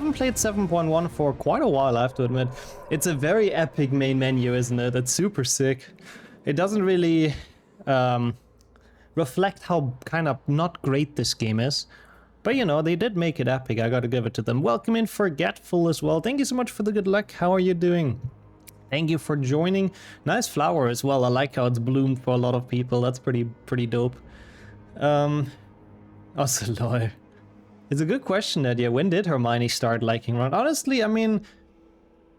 haven't played 7.1 for quite a while, I have to admit. It's a very epic main menu, isn't it? It's super sick. It doesn't really reflect how kind of not great this game is. But you know, they did make it epic, I gotta give it to them. Welcome in Forgetful as well. Thank you so much for the good luck. How are you doing? Thank you for joining. Nice flower as well. I like how it's bloomed for a lot of people. That's pretty dope. Also, lol. It's a good question, Nadia. When did Hermione start liking Ron? Honestly, I mean,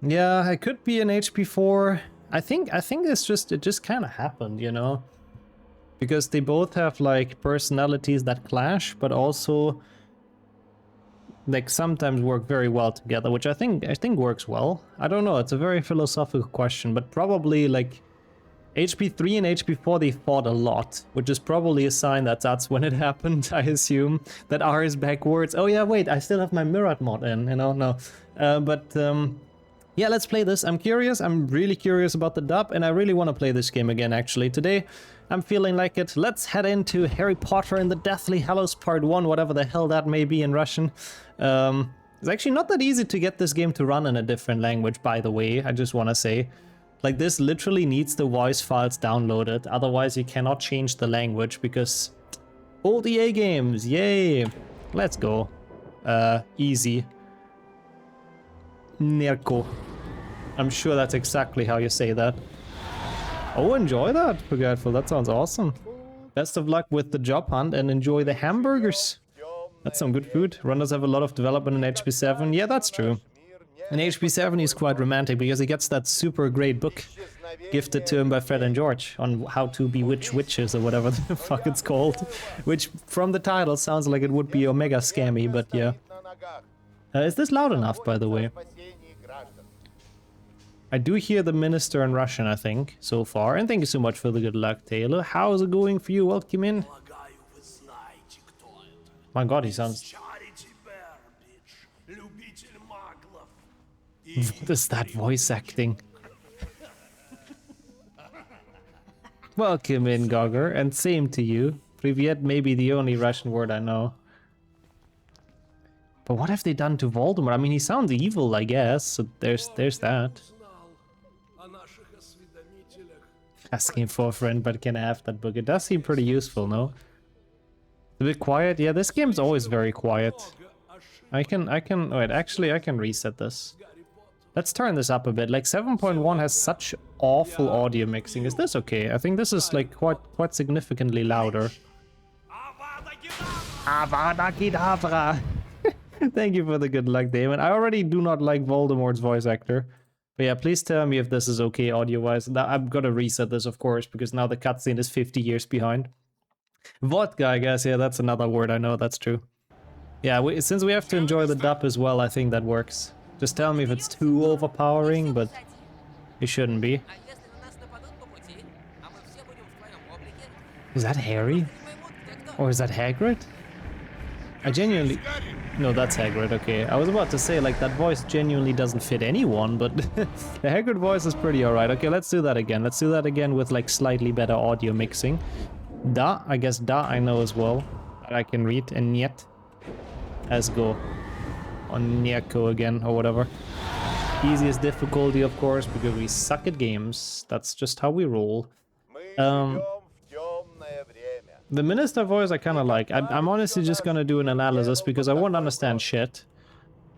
yeah, I could be an HP4. I think it just kind of happened, you know, because they both have like personalities that clash, but also like sometimes work very well together, which I think works well. I don't know. It's a very philosophical question, but probably like HP3 and HP4 they fought a lot, which is probably a sign that that's when it happened. I assume that R is backwards. Oh yeah, wait, I still have my Mirrored mod in, you know, no. Yeah, let's play this. I'm curious. I'm really curious about the dub, and I really want to play this game again, actually. Today, I'm feeling like it. Let's head into Harry Potter and the Deathly Hallows Part 1, whatever the hell that may be in Russian. It's actually not that easy to get this game to run in a different language, by the way, I just want to say. Like, this literally needs the voice files downloaded, otherwise you cannot change the language, because old EA games, yay! Let's go. Easy. Nerko. I'm sure that's exactly how you say that. Oh, enjoy that, Forgetful. That sounds awesome. Best of luck with the job hunt and enjoy the hamburgers. That's some good food. Ron does have a lot of development in HP7. Yeah, that's true. In HP7 he's quite romantic because he gets that super great book gifted to him by Fred and George on how to bewitch witches or whatever the fuck it's called. Which, from the title, sounds like it would be omega scammy, but yeah. Is this loud enough, by the way? I do hear the minister in Russian, I think, so far. And thank you so much for the good luck, Taylor. How's it going for you? Welcome in. My god, he sounds... What is that voice acting? Welcome in, Gogger, and same to you. Privyet may be the only Russian word I know. But what have they done to Voldemort? I mean, he sounds evil, I guess, so there's that. Asking for a friend, but can I have that book? It does seem pretty useful, no? A bit quiet? Yeah, this game's always very quiet. Wait, actually I can reset this. Let's turn this up a bit. Like 7.1 has such awful audio mixing. Is this okay? I think this is like quite significantly louder. Avada Kedavra! Thank you for the good luck, Damon. I already do not like Voldemort's voice actor. But yeah, please tell me if this is okay audio-wise. I'm gonna reset this, of course, because now the cutscene is 50 years behind. Vodka, I guess. Yeah, that's another word. I know that's true. Yeah, since we have to enjoy the dub as well, I think that works. Just tell me if it's too overpowering, but it shouldn't be. Is that Harry? Or is that Hagrid? I genuinely... No, that's Hagrid, okay. I was about to say, like, that voice genuinely doesn't fit anyone, but the Hagrid voice is pretty alright. Okay, let's do that again. Let's do that again with, like, slightly better audio mixing. Da, I guess da I know as well. I can read, and niet. Let's go. On Nieko again, or whatever. Easiest difficulty, of course, because we suck at games. That's just how we roll. The minister voice I kind of like. I'm honestly just gonna do an analysis because I won't understand shit.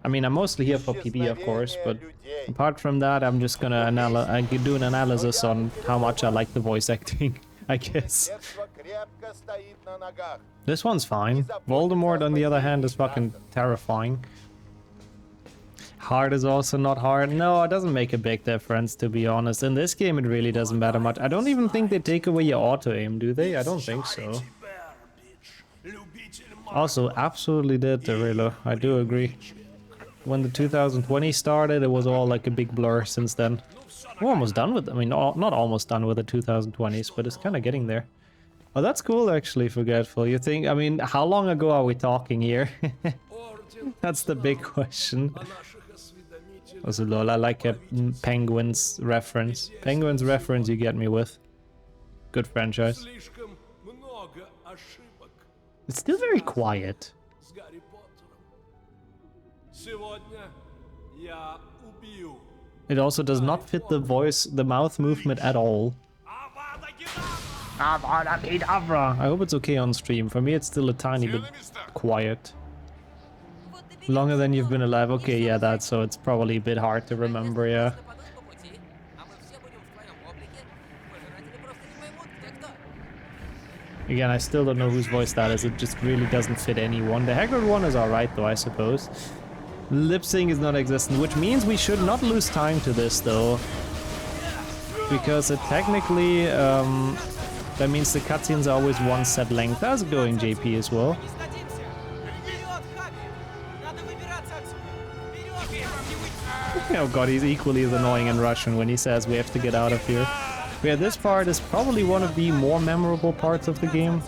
I mean, I'm mostly here for PB, of course, but apart from that, I'm just gonna do an analysis on how much I like the voice acting, I guess. This one's fine. Voldemort, on the other hand, is fucking terrifying. Hard is also not hard. No, it doesn't make a big difference, to be honest. In this game, it really doesn't matter much. I don't even think they take away your auto-aim, do they? I don't think so. Also, absolutely did, Tarilla. I do agree. When the 2020 started, it was all like a big blur since then. We're almost done with... I mean, not almost done with the 2020s, but it's kind of getting there. Oh, that's cool, actually, Forgetful. You think... I mean, how long ago are we talking here? That's the big question. Also, lol, I like a Penguins reference. Penguins reference you get me with. Good franchise. It's still very quiet. It also does not fit the voice, the mouth movement at all. I hope it's okay on stream. For me, it's still a tiny bit quiet. Longer than you've been alive. Okay, yeah, that's so it's probably a bit hard to remember, yeah. Again, I still don't know whose voice that is. It just really doesn't fit anyone. The Hagrid one is alright though, I suppose. Lip sync is non-existent, which means we should not lose time to this though. Because it technically, that means the cutscenes are always one set length. How's it going, JP, as well? Oh god, he's equally as annoying in Russian when he says we have to get out of here. Yeah, this part is probably one of the more memorable parts of the game.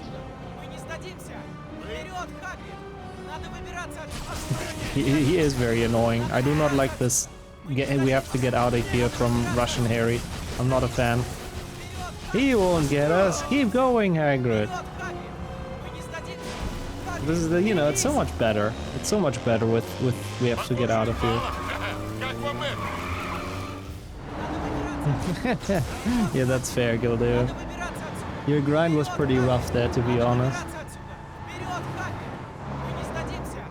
He is very annoying. I do not like this. We have to get out of here from Russian Harry. I'm not a fan. He won't get us. Keep going, Hagrid. This is the, you know, it's so much better. It's so much better with we have to get out of here. Yeah, that's fair, Gildeo. Your grind was pretty rough there, to be honest.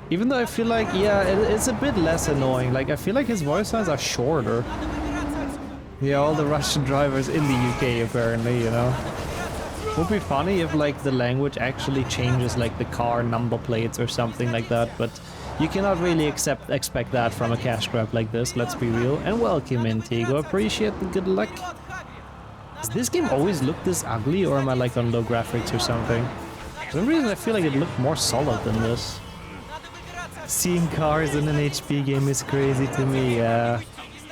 Even though I feel like, yeah, it's a bit less annoying. Like, I feel like his voice lines are shorter. Yeah, all the Russian drivers in the UK, apparently, you know. Would be funny if, like, the language actually changes, like, the car number plates or something like that, but you cannot really expect that from a cash grab like this, let's be real. And welcome in, Tego. Appreciate the good luck. Does this game always look this ugly, or am I, like, on low graphics or something? For some reason, I feel like it looked more solid than this. Seeing cars in an HP game is crazy to me, yeah.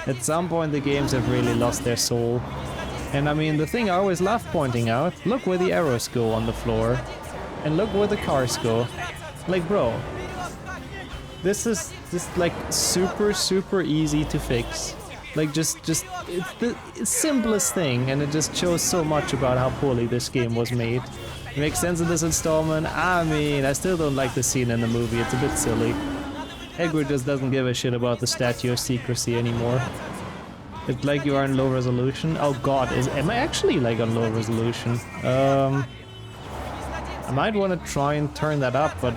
At some point the games have really lost their soul. And I mean, the thing I always love pointing out, look where the arrows go on the floor. And look where the cars go. Like, bro, this is just like super easy to fix. Like, just it's the simplest thing, and it just shows so much about how poorly this game was made. It makes sense in this installment. I mean, I still don't like the scene in the movie, it's a bit silly. Hagrid just doesn't give a shit about the Statue of Secrecy anymore. It's like you are in low resolution. Oh god, am I actually like on low resolution? I might want to try and turn that up, but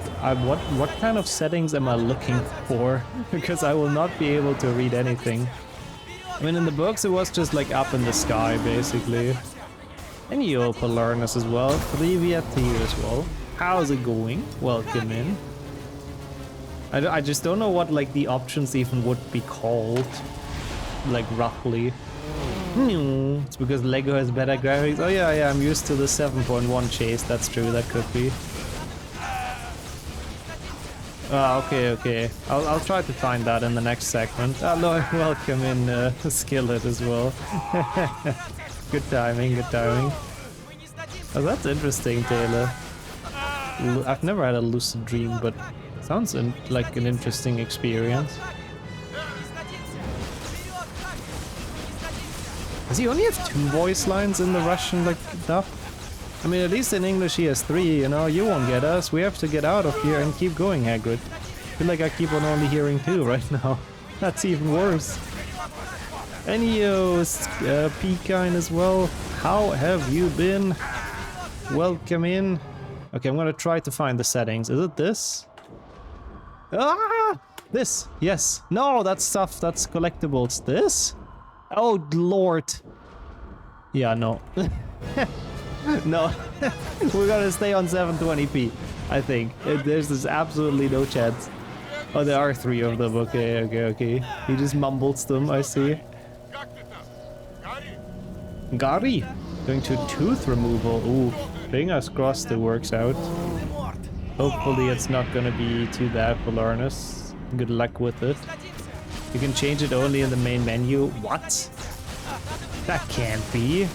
what kind of settings am I looking for? Because I will not be able to read anything. I mean, in the books it was just like up in the sky, basically. And you open learners as well. Привет to you as well. How's it going? Welcome in. I just don't know what like the options even would be called. Like roughly. It's because Lego has better graphics. Oh yeah, I'm used to the 7.1 chase. That's true, that could be. Okay. I'll try to find that in the next segment. Hello, welcome in Skillet as well. Good timing. Oh, that's interesting, Taylor. I've never had a lucid dream, but sounds like an interesting experience. Does he only have 2 voice lines in the Russian like stuff? I mean, at least in English he has 3, you know? You won't get us, we have to get out of here and keep going, Hagrid. I feel like I keep on only hearing 2 right now. That's even worse. And yo, Peakine as well. How have you been? Welcome in. Okay, I'm gonna try to find the settings. Is it this? Ah! This! Yes. No, that's stuff. That's collectibles. This? Oh, Lord. Yeah, no. No. We're gonna stay on 720p, I think. There's just absolutely no chance. Oh, there are 3 of them. Okay. He just mumbles them, I see. Garry! Going to tooth removal. Ooh, fingers crossed it works out. Hopefully it's not gonna be too bad for learners. Good luck with it. You can change it only in the main menu. What? That can't be.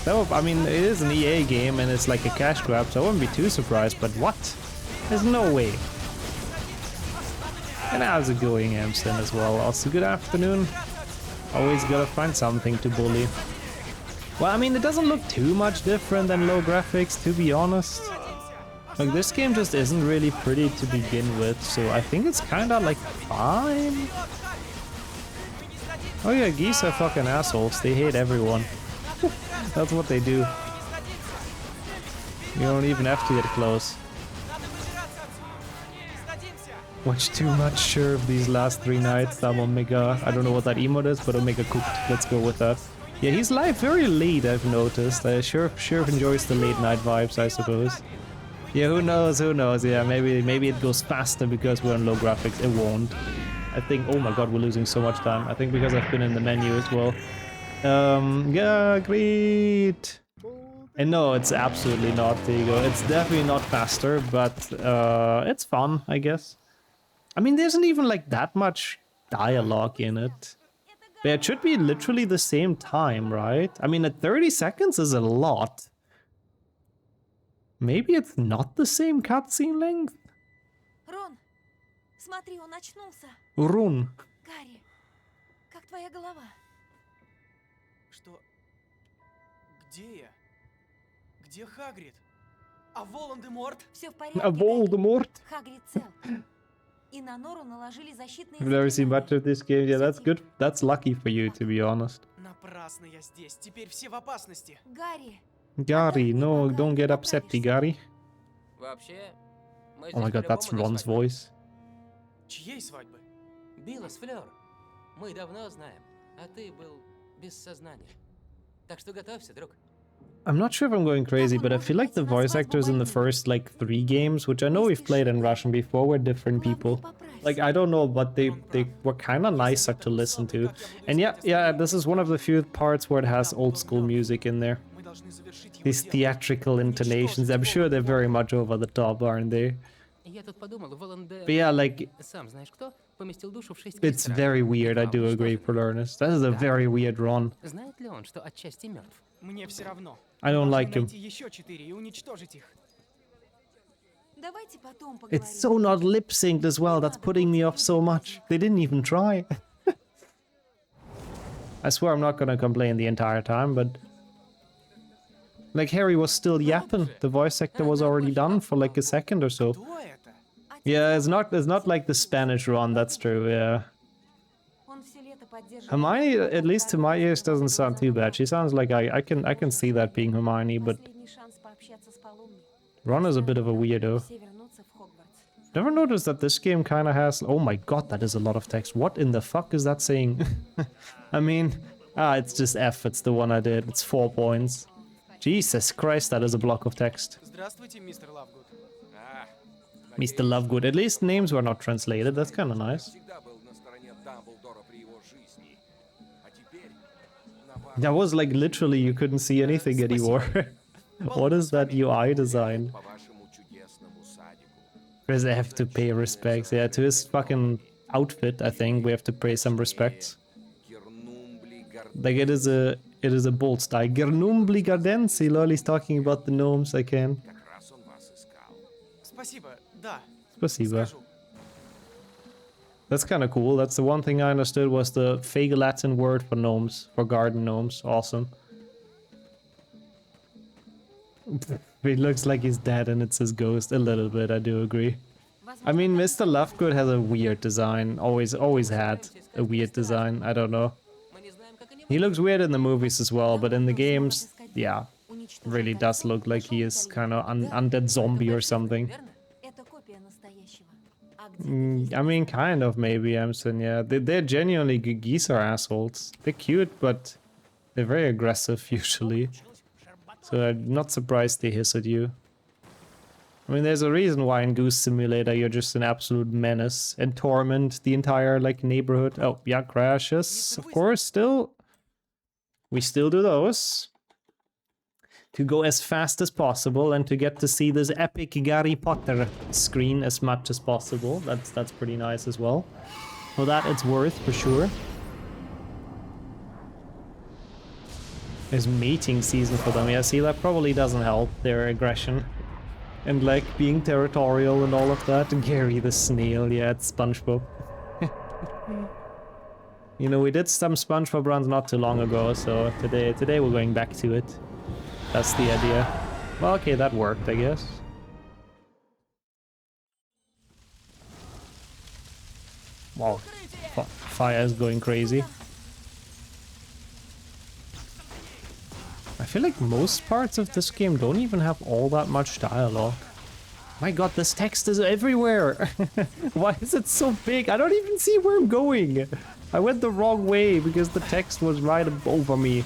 I mean, it is an EA game and it's like a cash grab, so I wouldn't be too surprised, but what? There's no way. And how's it going, Amston, as well? Also, good afternoon. Always gotta find something to bully. Well, I mean, it doesn't look too much different than low graphics, to be honest. Like, this game just isn't really pretty to begin with, so I think it's kinda like fine. Oh yeah, geese are fucking assholes. They hate everyone. That's what they do. You don't even have to get close. Watch too much sure of these last 3 nights. I'm Omega. I don't know what that emote is, but Omega cooked. Let's go with that. Yeah, he's live very late, I've noticed. Sure enjoys the late night vibes, I suppose. Yeah, who knows, who knows. Yeah, maybe it goes faster because we're on low graphics. It won't. I think, oh my god, we're losing so much time. I think because I've been in the menu as well. Yeah, great. And no, it's absolutely not. There you go. It's definitely not faster, but it's fun, I guess. I mean, there isn't even like that much dialogue in it. But it should be literally the same time, right? I mean, at 30 seconds is a lot. Maybe it's not the same cutscene length? Рон, смотри, он очнулся. Рун. Гарри, как твоя голова? Что? Где я? Где Хагрид? А Волан-де-Морт? Все в порядке. А Волан-де-Морт? Хагрид цел. И на Нору наложили защитные I've never seen much заклинания. of this game. Yeah, that's good. That's lucky for you, to be honest. Напрасно я здесь. Теперь все в опасности. Гарри, Gary, no, don't get upset, Gary. Вообще, мы Oh my здесь god, that's по-любому на Ron's свадьбе. voice. Чьей свадьбы? Билла с Флёр. Мы давно знаем, а ты был без сознания. Так что готовься, друг. I'm not sure if I'm going crazy, but I feel like the voice actors in the first, like, 3 games, which I know we've played in Russian before, were different people. Like, I don't know, but they were kind of nicer to listen to. And yeah, this is one of the few parts where it has old school music in there. Мы должны завершить его These дело. theatrical intonations, I'm sure they're very much over the top, aren't they? Я тут подумал, Волан-де... But yeah, like, Сам знаешь кто? Поместил душу в 6 it's very weird, I do agree, for learners. That is a very weird run. Знает ли он, что отчасти мертв? Мне все равно. I don't Мы like должны him. найти еще 4 и уничтожить их. давайте потом поговорим. It's so not lip synced as well, that's putting me off so much. They didn't even try. I swear I'm not gonna complain the entire time, but... Like, Harry was still yapping. The voice actor was already done for like a second or so. Кто это? Yeah, it's not like the Spanish run, that's true, yeah. Он все лето поддерживал. Hermione, at least to my ears, doesn't sound too bad. She sounds like I can see that being Hermione, but Последний шанс пообщаться с Полумной. Ron is a bit of a weirdo. Все вернутся в Хогвартс. Never noticed that this game kind of has... Oh my god, that is a lot of text. What in the fuck is that saying? I mean... it's just F, it's the one I did. It's 4 points. Jesus Christ, that is a block of text. Здравствуйте, мистер Лавгуд. Mr. Lovegood. At least names were not translated, that's kind of nice. Всегда был на стороне Дамблдора при его жизни. А теперь That was like literally you couldn't see anything anymore. What is that UI design? по вашему чудесному садику. Because I have to pay respects. Yeah, to his fucking outfit, I think we have to pay some respects. Гернумбли Like it is a bold style. Gernumbli Gardensi, lol, he's talking about the gnomes, I can. как раз он вас искал. Спасибо, да. Спасибо. Скажу. That's kind of cool. That's the one thing I understood was the fake Latin word for gnomes, for garden gnomes. Awesome. It looks like he's dead and it's his ghost a little bit, I do agree. I mean, Mr. Lovegood has a weird design. Always had a weird design. I don't know. Мы не знаем, как они He looks weird in the movies as well, but in the games, yeah, Уничтожить really does кольцо look like he is нашел kind of Соломон. undead zombie or something. верно? Это копия настоящего. А где есть I mean, kind of, maybe, Amson, yeah. They're genuinely geese are assholes. They're cute, but they're very aggressive, usually. So I'm not surprised they hiss at you. I mean, there's a reason why in Goose Simulator you're just an absolute menace and torment the entire, like, neighborhood. Oh, yeah, crashes, of course, still. We still do those. To go as fast as possible and to get to see this epic Garry Potter screen as much as possible. That's pretty nice as well. For that it's worth, for sure. There's mating season for them. Yeah, see, that probably doesn't help their aggression. And like being territorial and all of that. And Gary the snail, yeah, it's SpongeBob. You know, we did some SpongeBob runs not too long ago, so today we're going back to it. That's the idea. Well, okay, that worked, I guess. Wow, fire is going crazy. I feel like most parts of this game don't even have all that much dialogue. My god, this text is everywhere! Why is it so big? I don't even see where I'm going! I went the wrong way because the text was right over me.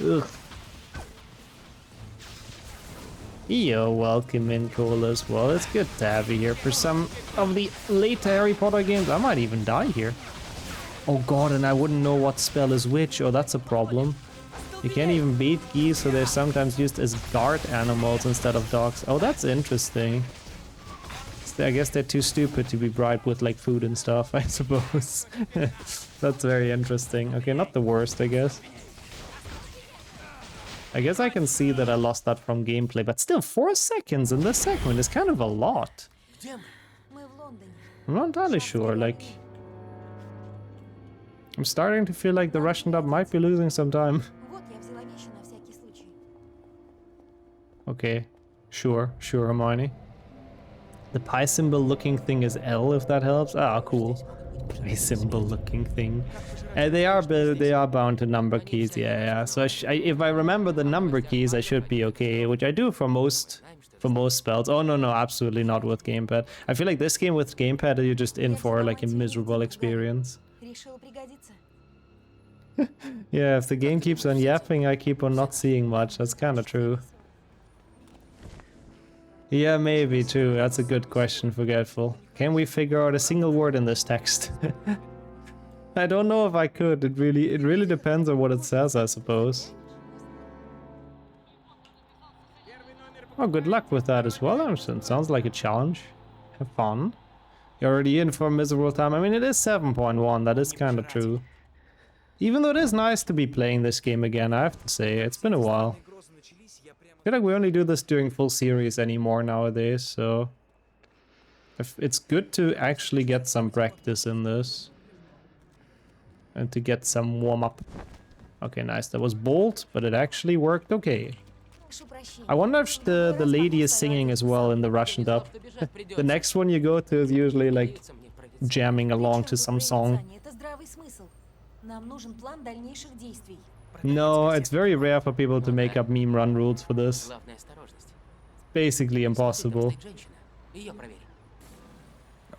Ugh. Yo, welcome in, Cole, as well. It's good to have you here for some of the later Harry Potter games. I might even die here. Oh god, and I wouldn't know what spell is which. Oh, that's a problem. You can't even beat geese, so they're sometimes used as guard animals instead of dogs. Oh, that's interesting. I guess they're too stupid to be bribed with like food and stuff, I suppose. That's very interesting. Okay, not the worst, I guess. I guess I can see that I lost that from gameplay, but still 4 seconds in this segment is kind of a lot. I'm not entirely sure, like... I'm starting to feel like the Russian dub might be losing some time. Okay, sure, Hermione. The pie symbol looking thing is L, if that helps. Ah, cool. Pie symbol looking thing. They are bound to number keys, yeah. So if I remember the number keys, I should be okay, which I do for most spells. Oh no, absolutely not with gamepad. I feel like this game with gamepad, you're just in for like a miserable experience. Yeah, if the game keeps on yapping, I keep on not seeing much. That's kind of true. Yeah, maybe too. That's a good question, Forgetful. Can we figure out a single word in this text? I don't know if I could. It really depends on what it says, I suppose. Oh, good luck with that as well. It sounds like a challenge. Have fun. You're already in for a miserable time. I mean, it is 7.1. That is kind of true. Even though it is nice to be playing this game again, I have to say. It's been a while. I feel like we only do this during full series anymore nowadays, so... It's good to actually get some practice in this. And to get some warm-up. Okay, nice. That was bold, but it actually worked okay. I wonder if the lady is singing as well in the Russian dub. The next one you go to is usually like jamming along to some song. No, it's very rare for people to make up meme run rules for this. Basically impossible.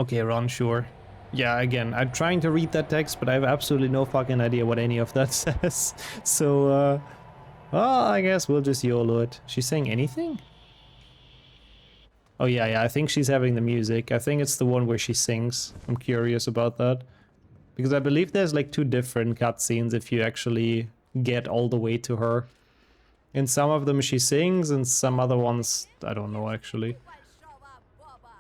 Okay, Ron, sure. Yeah, again, I'm trying to read that text, but I have absolutely no fucking idea what any of that says. So, well, I guess we'll just YOLO it. She's saying anything? Oh yeah, I think she's having the music. I think it's the one where she sings. I'm curious about that. Because I believe there's like 2 different cutscenes if you actually get all the way to her. In some of them she sings, and some other ones, I don't know actually.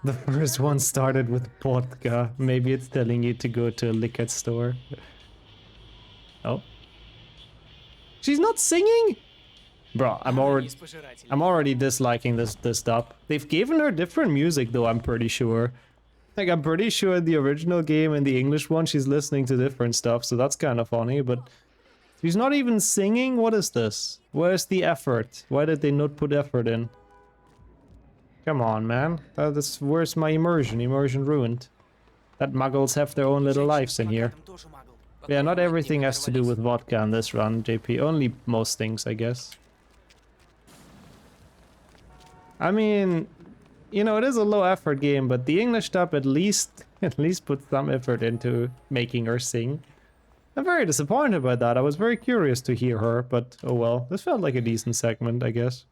The first one started with vodka. Maybe it's telling you to go to a liquor store. Oh. She's not singing? Bro, I'm already disliking this dub. They've given her different music though, I'm pretty sure. Like, I'm pretty sure in the original game and the English one, she's listening to different stuff, so that's kind of funny, but... She's not even singing? What is this? Where's the effort? Why did they not put effort in? Come on, man. Where's my immersion? Immersion ruined. That muggles have their own little lives in here. Yeah, not everything has to do with vodka on this run, JP. Only most things, I guess. I mean... You know, it is a low-effort game, but the English dub at least put some effort into making her sing. I'm very disappointed by that. I was very curious to hear her, but oh well. This felt like a decent segment, I guess.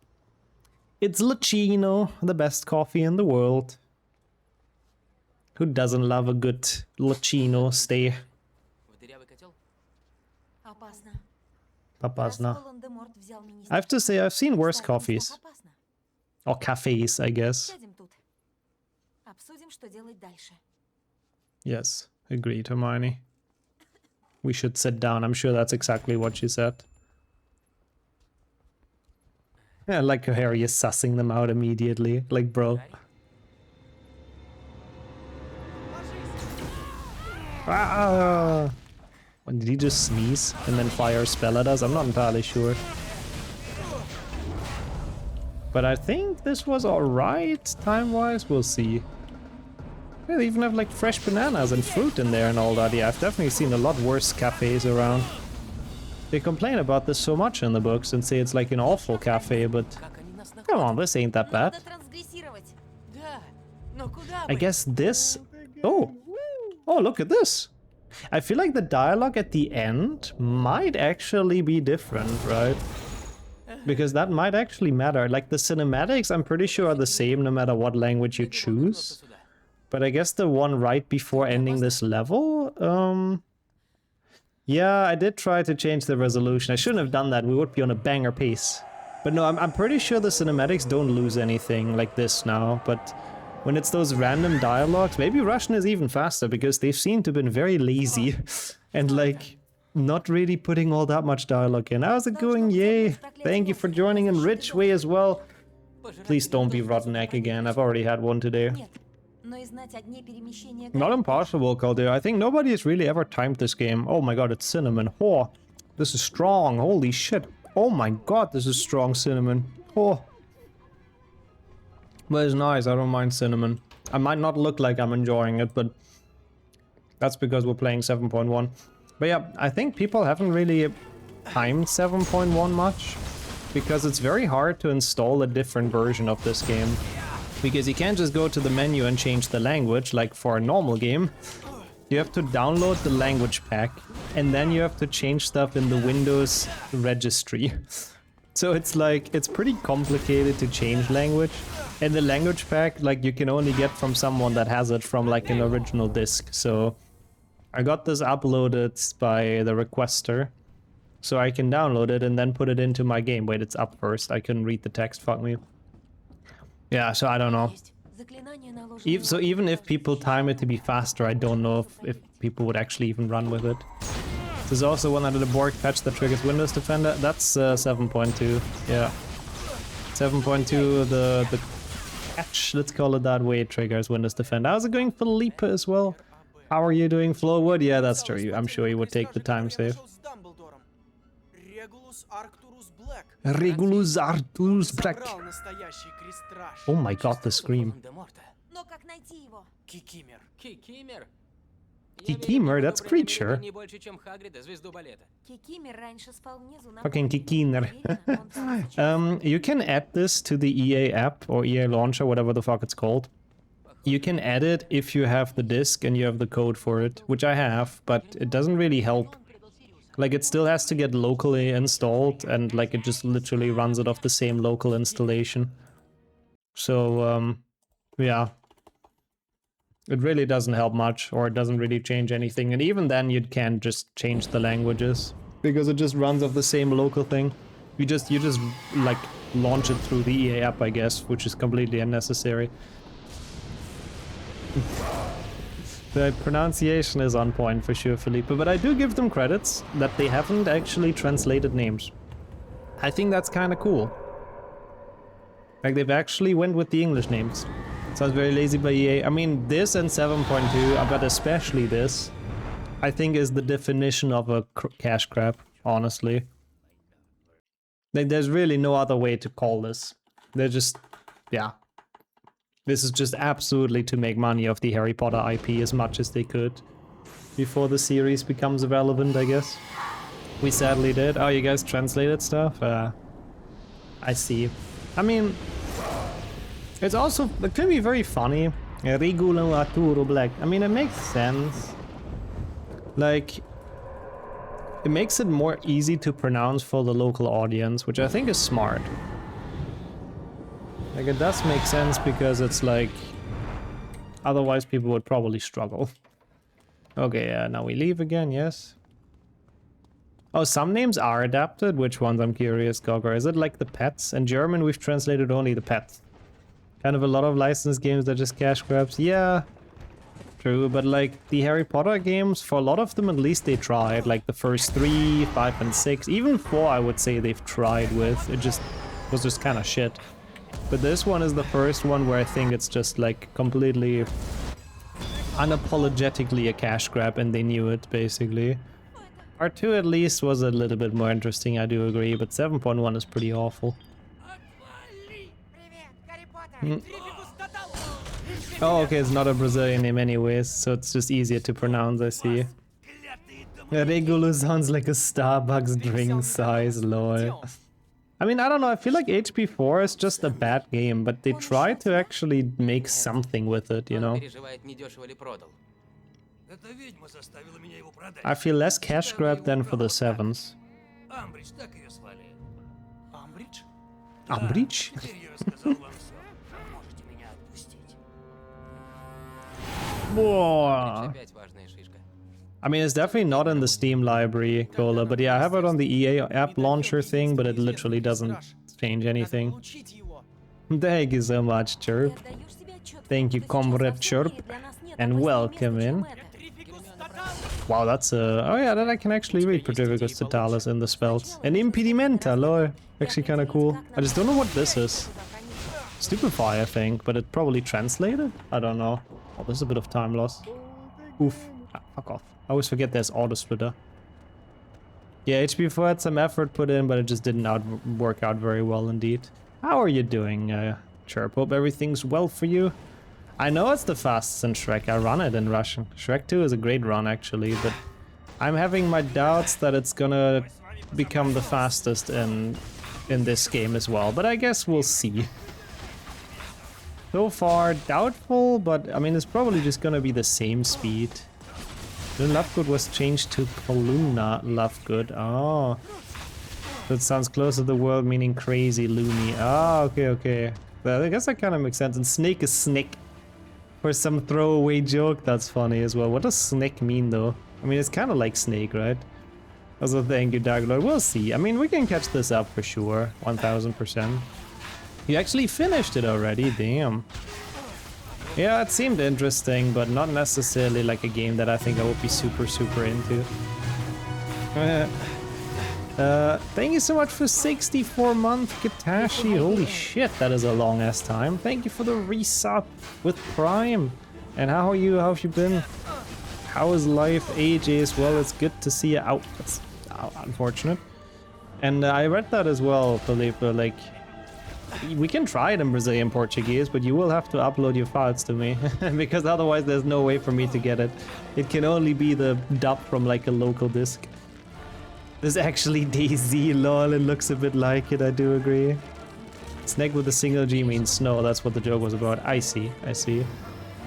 It's Lucchino, the best coffee in the world. Who doesn't love a good Lucchino stay? Опасно. I have to say, I've seen worse coffees. Or cafes, I guess. Yes, agreed, Hermione. We should sit down. I'm sure that's exactly what she said. Yeah, I like how Harry is sussing them out immediately. Like, bro. Ah! Did he just sneeze and then fire a spell at us? I'm not entirely sure. But I think this was alright time-wise. We'll see. Yeah, they even have like fresh bananas and fruit in there and all that. Yeah, I've definitely seen a lot worse cafes around. They complain about this so much in the books and say it's like an awful cafe, but come on, this ain't that bad. Надо трансгрессировать. Да, но куда I бы? guess this... Oh! Oh, look at this! I feel like the dialogue at the end might actually be different, right? Because that might actually matter. Like the cinematics, I'm pretty sure are the same no matter what language you choose. But I guess the one right before ending this level, yeah, I did try to change the resolution. I shouldn't have done that. We would be on a banger pace. But no, I'm pretty sure the cinematics don't lose anything like this now. But when it's those random dialogues, maybe Russian is even faster because they seem to have been very lazy and like not really putting all that much dialogue in. How's it going? Yay! Thank you for joining in Rich Way as well. Please don't be rotten egg again. I've already had one today. Нет, но и знать о дне перемещения Not Гарри impossible, Calder. I think nobody has really ever timed this game. Oh my god, it's cinnamon. Oh, this is strong. Holy shit. Oh my god, this is strong cinnamon. Oh. But it's nice. I don't mind cinnamon. I might not look like I'm enjoying it, but that's because we're playing 7.1. But yeah, I think people haven't really timed 7.1 much because it's very hard to install a different version of this game. Because you can't just go to the menu and change the language like for a normal game. You have to download the language pack and then you have to change stuff in the Windows registry. So it's like, it's pretty complicated to change language. And the language pack, like you can only get from someone that has it from like an original disc. So I got this uploaded by the requester. So I can download it and then put it into my game. Wait, it's up first. I couldn't read the text, fuck me. Yeah, so I don't know. Заклинание, наложенное So even if people time it to be faster, I don't know if people would actually even run with it. There's also one under the Borg patch that triggers Windows Defender. That's 7.2. Yeah. 7.2, the patch, let's call it that way, triggers Windows Defender. How's it going, Felipe, as well? How are you doing, Flowwood? Yeah, that's true. I'm sure you would take the time save. Regulus Artus Black. Oh my god, the scream. Но как найти его? Кикимер. Кикимер? Kikimor, that's creature. Не больше, чем Хагрида, звезду балета. Кикимер раньше спал внизу на Fucking полке. Kikiner. Уверена, он там сейчас. You can add this to the EA app or EA launcher, whatever the fuck it's called. You can add it if you have the disc and you have the code for it, which I have, but it doesn't really help. Like it still has to get locally installed and like it just literally runs it off the same local installation. So yeah. It really doesn't help much, or it doesn't really change anything, and even then you can't just change the languages because it just runs off the same local thing. You just like launch it through the EA app, I guess, which is completely unnecessary. The pronunciation is on point for sure, Felipe, but I do give them credits that they haven't actually translated names. I think that's kind of cool. Like they've actually went with the English names. Sounds very lazy by EA. I mean, this and 7.2, but especially this, I think is the definition of a cash grab, honestly. Like, there's really no other way to call this. They're just, yeah. This is just absolutely to make money off the Harry Potter IP as much as they could before the series becomes irrelevant, I guess. We sadly did. Oh, you guys translated stuff? I see. I mean, it's also, it can be very funny. Regulaturo Black. I mean, it makes sense. Like, it makes it more easy to pronounce for the local audience, which I think is smart. Like, it does make sense because it's like, otherwise people would probably struggle. Okay, yeah, now we leave again, yes. Oh, some names are adapted. Which ones? I'm curious, Gogger. Is it like the pets? In German, we've translated only the pets. Kind of a lot of licensed games that are just cash grabs. Yeah, true. But like the Harry Potter games, for a lot of them at least they tried. Like the first 3, 5, and 6. Even 4 I would say they've tried with. It just was just kind of shit. But this one is the first one where I think it's just like completely unapologetically a cash grab and they knew it basically. Part 2 at least was a little bit more interesting, I do agree, but 7.1 is pretty awful. Привет, Гарри Поттер! Oh, okay, it's not a Brazilian name anyways, so it's just easier to pronounce, I see. Regulo sounds like a Starbucks drink size, lol. I mean, I don't know, I feel like HP4 is just a bad game, but they try to actually make something with it, you know? Переживает, недешево ли продал. Эта ведьма заставила меня его продать. I feel less cash grab than for the 7s. Амбридж, так ее звали. Амбридж? Ambridge? Теперь я рассказал вам все. Можете меня отпустить. Whoa. Опять важная шишка. I mean, it's definitely not in the Steam library, Cola, but yeah, I have it on the EA app launcher thing, but it literally doesn't change anything. Получить его. Thank you so much, Chirp. Ты отдаешь себе отчет в Thank you, том, что Comrade сейчас Chirp, в для нас нет and опаснее welcome места, in. чем это. Трификус тотал! Wow, that's a... Oh yeah, that I can actually read Petrificus Totalis in the spells. An Impedimenta, lol. Actually kinda cool. I just don't know what this is. Stupefy, I think, but it probably translated? I don't know. Oh, there's a bit of time loss. Oof. Ah, fuck off. I always forget there's auto splitter. Yeah, HP4 had some effort put in, but it just didn't work out very well indeed. How are you doing, Chirp? Hope everything's well for you. I know it's the fastest in Shrek. I run it in Russian. Shrek 2 is a great run, actually, but I'm having my doubts that it's gonna become the fastest in this game as well. But I guess we'll see. So far, doubtful, but I mean, it's probably just gonna be the same speed. Then Lovegood was changed to Columna Lovegood. Oh. That sounds close to the world, meaning crazy, loony. Ah, okay, okay. Well, I guess that kind of makes sense. And snake is snake. For some throwaway joke, that's funny as well. What does snake mean, though? I mean, it's kind of like snake, right? Also, thank you, Dark Lord. We'll see. I mean, we can catch this up for sure. 1000%. You actually finished it already, damn. Yeah, it seemed interesting, but not necessarily like a game that I think I would be super into. Thank you so much for 64-month Katashi. Holy shit, that is a long ass time. Thank you for the resub with Prime. And how are you? How have you been? How is life? AJ as well. It's good to see you out. That's unfortunate. And I read that as well, Felipe. Like, we can try it in Brazilian Portuguese, but you will have to upload your files to me because otherwise there's no way for me to get it. It can only be the dub from like a local disc. There's actually DayZ, lol, it looks a bit like it, I do agree. Snake with a single G means snow, that's what the joke was about. I see, I see.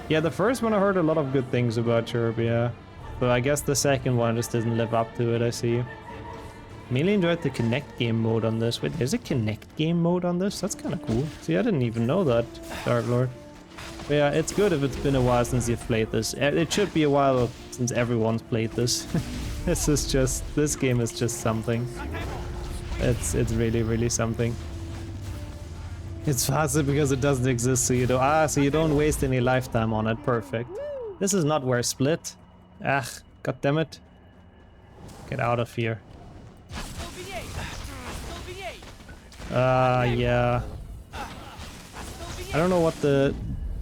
Yeah, the first one I heard a lot of good things about Chirp, yeah. But I guess the second one just doesn't live up to it, I see. Mainly enjoyed the Connect game mode on this. Wait, there's a Connect game mode on this? That's kind of cool. See, I didn't even know that, Dark Lord. But yeah, it's good if it's been a while since you've played this. It should be a while since everyone's played this. This game is just something. It's really something. It's faster because it doesn't exist, so you don't waste any lifetime on it. Perfect. This is not where split. Ah, goddammit. Get out of here. Yeah. I don't know what the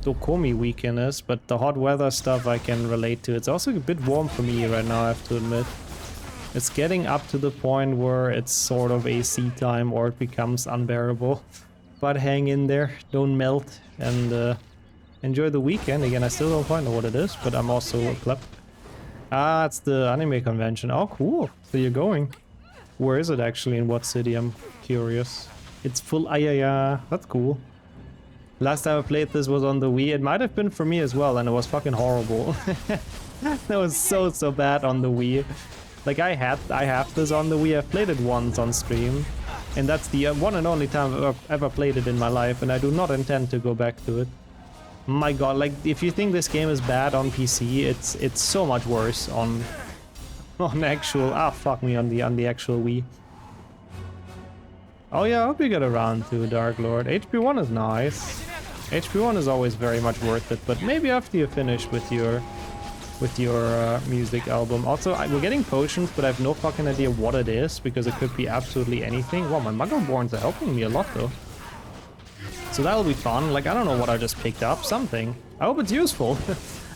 Dokomi weekend is, but the hot weather stuff I can relate to. It's also a bit warm for me right now, I have to admit. It's getting up to the point where it's sort of AC time or it becomes unbearable. But hang in there, don't melt, and enjoy the weekend. Again, I still don't quite know what it is, but I'm also clapped. Ah, it's the anime convention. Oh, cool. So you're going. Where is it actually? In what city? I'm curious. It's full ayaya. That's cool. Last time I played this was on the Wii. It might have been for me as well, and it was fucking horrible. That was so bad on the Wii. Like I have this on the Wii. I've played it once on stream, and that's the one and only time I've ever played it in my life, and I do not intend to go back to it. My god, like if you think this game is bad on PC, it's so much worse on actual fuck me on the actual Wii. Oh yeah, I hope you get around to Dark Lord. HP1 is nice. HP1 is always very much worth it, but maybe after you finish with your music album. Also, we're getting potions, but I have no fucking idea what it is, because it could be absolutely anything. Wow, my Muggerborns are helping me a lot though. So that'll be fun. Like, I don't know what I just picked up. Something. I hope it's useful.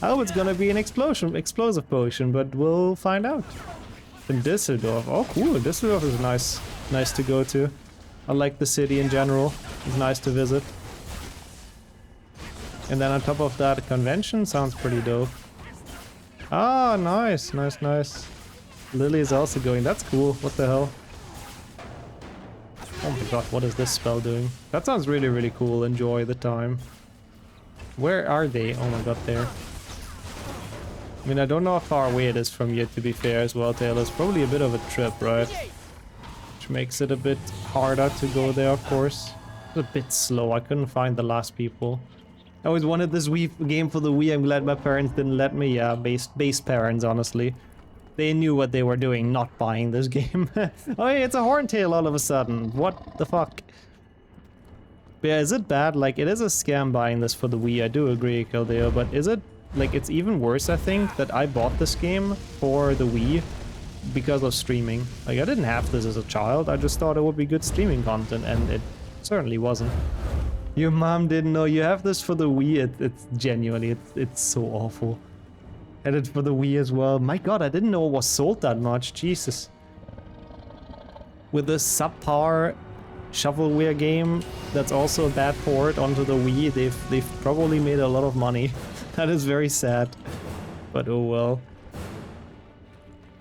I hope it's gonna be an explosive potion, but we'll find out. In Düsseldorf. Oh, cool. Düsseldorf is nice to go to. I like the city in general. It's nice to visit. And then on top of that, convention sounds pretty dope. Ah, nice, nice, nice. Lily is also going. That's cool. What the hell? Oh my god, what is this spell doing? That sounds really, really cool. Enjoy the time. Where are they? Oh my god, there. I mean, I don't know how far away it is from you, to be fair, as well, Taylor. It's probably a bit of a trip, right? Which makes it a bit harder to go there, of course. It's a bit slow. I couldn't find the last people. I always wanted this Wii game for the Wii. I'm glad my parents didn't let me. Yeah, base parents, honestly. They knew what they were doing, not buying this game. Oh, hey, it's a Horntail all of a sudden. What the fuck? But yeah, is it bad? Like, it is a scam buying this for the Wii. I do agree, Kildeo, but is it... Like, it's even worse, I think, that I bought this game for the Wii because of streaming. Like, I didn't have this as a child. I just thought it would be good streaming content, and it certainly wasn't. Your mom didn't know you have this for the Wii. It's genuinely, it's so awful. And it's for the Wii as well. My god, I didn't know it was sold that much. Jesus. With this subpar shovelware game that's also a bad port onto the Wii, they've probably made a lot of money. That is very sad. But oh well.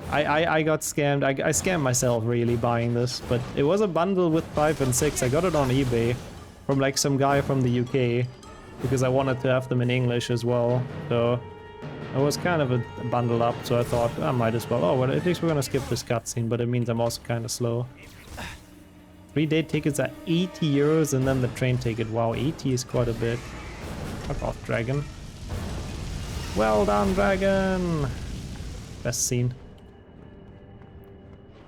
I got scammed. I scammed myself really buying this, but it was a bundle with 5 and 6. I got it on eBay from like some guy from the UK because I wanted to have them in English as well. So it was kind of a bundle up, so I thought I might as well. Oh, well, at least we're gonna skip this cutscene, but it means I'm also kind of slow. 3-day tickets are 80 euros and then the train ticket. Wow, 80 is quite a bit. Fuck off, dragon. Well done, dragon! Best scene.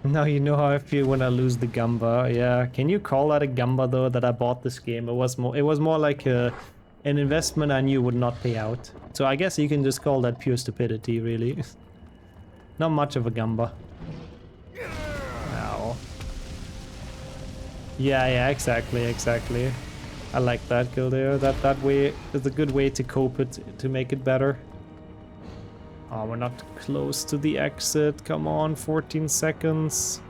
Now you know how I feel when I lose the Gamba. Yeah, can you call that a Gamba though, that I bought this game? It was more like an investment I knew would not pay out. So I guess you can just call that pure stupidity, really. Not much of a Gamba. Ow. Yeah, exactly. I like that, Kildare. That way is a good way to cope it, to make it better. Oh, we're not close to the exit. Come on, 14 seconds.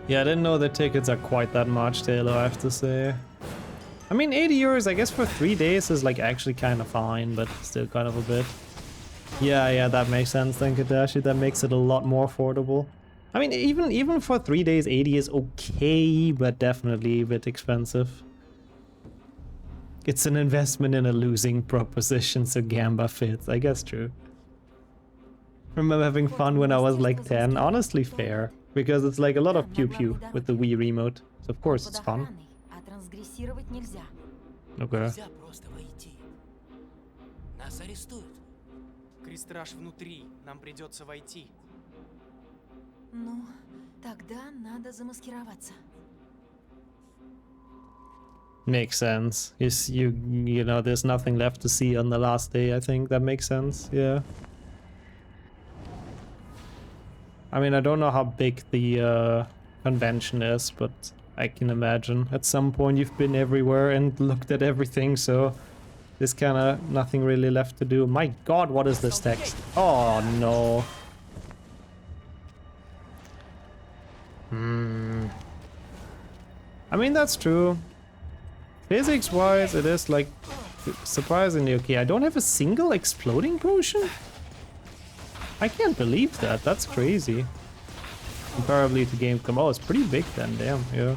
Yeah, I didn't know the tickets are quite that much, Taylor, I have to say. I mean, 80 euros, I guess for 3 days is like actually kind of fine, but still kind of a bit. Yeah, that makes sense, thank you, Dashi. That makes it a lot more affordable. I mean, even for 3 days, 80 is okay, but definitely a bit expensive. It's an investment in a losing proposition, so Gamba fits. I guess true. Remember having fun when I was like 10? Honestly fair, because it's like a lot of pew-pew with the Wii remote. So of course it's fun. Okay. Нельзя просто войти. Нас арестуют. Кристраж внутри. Нам придется войти. Ну, тогда надо замаскироваться. Makes sense. You know, there's nothing left to see on the last day, I think. That makes sense, yeah. I mean, I don't know how big the convention is, but I can imagine at some point you've been everywhere and looked at everything, so there's kind of nothing really left to do. My god, what is this text? Oh no. I mean, that's true. Physics-wise, it is like surprisingly okay. I don't have a single exploding potion? I can't believe that. That's crazy. Comparably to Gamecom. Oh, it's pretty big then. Damn, yeah.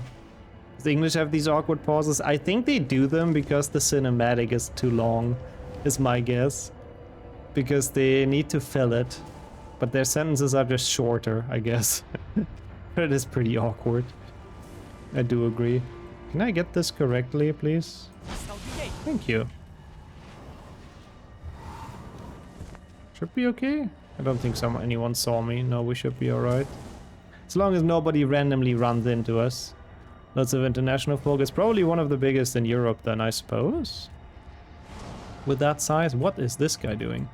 Does the English have these awkward pauses? I think they do them because the cinematic is too long, is my guess. Because they need to fill it. But their sentences are just shorter, I guess. It is pretty awkward. I do agree. Can I get this correctly, please? Thank you. Should be okay? I don't think anyone saw me. No, we should be alright. As long as nobody randomly runs into us. Lots of international folk. It's probably one of the biggest in Europe then, I suppose. With that size, what is this guy doing?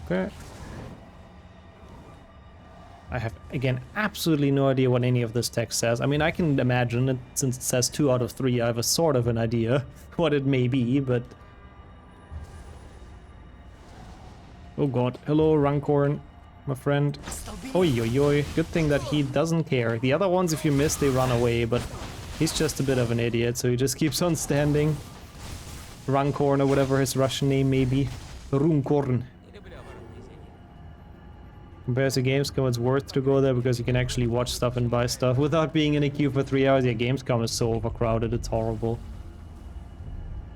Okay. I have, again, absolutely no idea what any of this text says. I mean, I can imagine it, since it says 2 out of 3, I have a sort of an idea what it may be, but... Oh god, hello Rancorn, my friend. Oi oi oi, good thing that he doesn't care. The other ones, if you miss, they run away, but He's just a bit of an idiot, so he just keeps on standing. Runkorn or whatever his Russian name may be. Runkorn. Compared to Gamescom, it's worth to go there because you can actually watch stuff and buy stuff without being in a queue for 3 hours. Yeah, Gamescom is so overcrowded, it's horrible.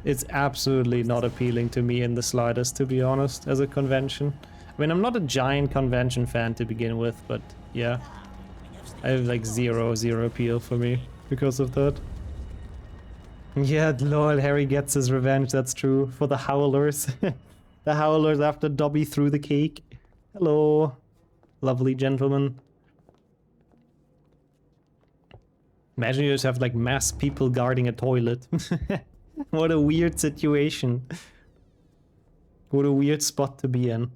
It's absolutely not appealing to me in the slightest, to be honest, as a convention. I mean, I'm not a giant convention fan to begin with, but yeah. I have like zero appeal for me because of that. Yeah, lol, Harry gets his revenge, that's true. For the Howlers. The Howlers after Dobby threw the cake. Hello, lovely gentleman. Imagine you just have like mass people guarding a toilet. What a weird situation. What a weird spot to be in.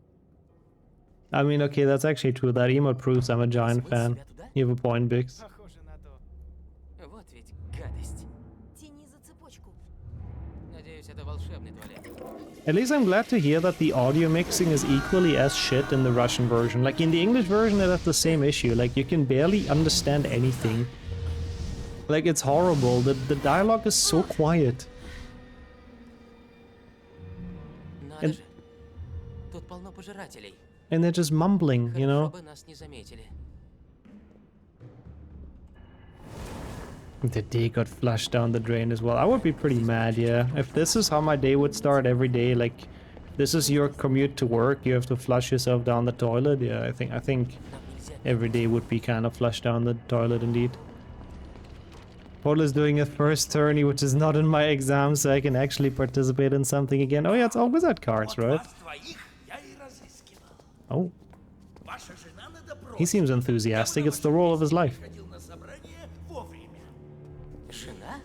I mean, okay, that's actually true. That emote proves I'm a giant fan. You have a point, Bix. Похоже на то. Вот ведь гадость. Тяни за цепочку. Надеюсь, это волшебный туалет. At least I'm glad to hear that the audio mixing is equally as shit in the Russian version. Like in the English version, it has the same issue. Like you can barely understand anything. Like it's horrible. The dialogue is so quiet. Надо же. Тут полно пожирателей. And they're just mumbling, you know? Хорошо бы нас не заметили. The day got flushed down the drain as well. I would be pretty mad, yeah. If this is how my day would start every day, like this is your commute to work, you have to flush yourself down the toilet. Yeah, I think Нам нельзя. every day would be kind of flushed down the toilet indeed. Paul is doing a first tourney, which is not in my exam, so I can actually participate in something again. Oh yeah, it's all wizard cards, right? Oh. He seems enthusiastic. It's the role of his life. Жена?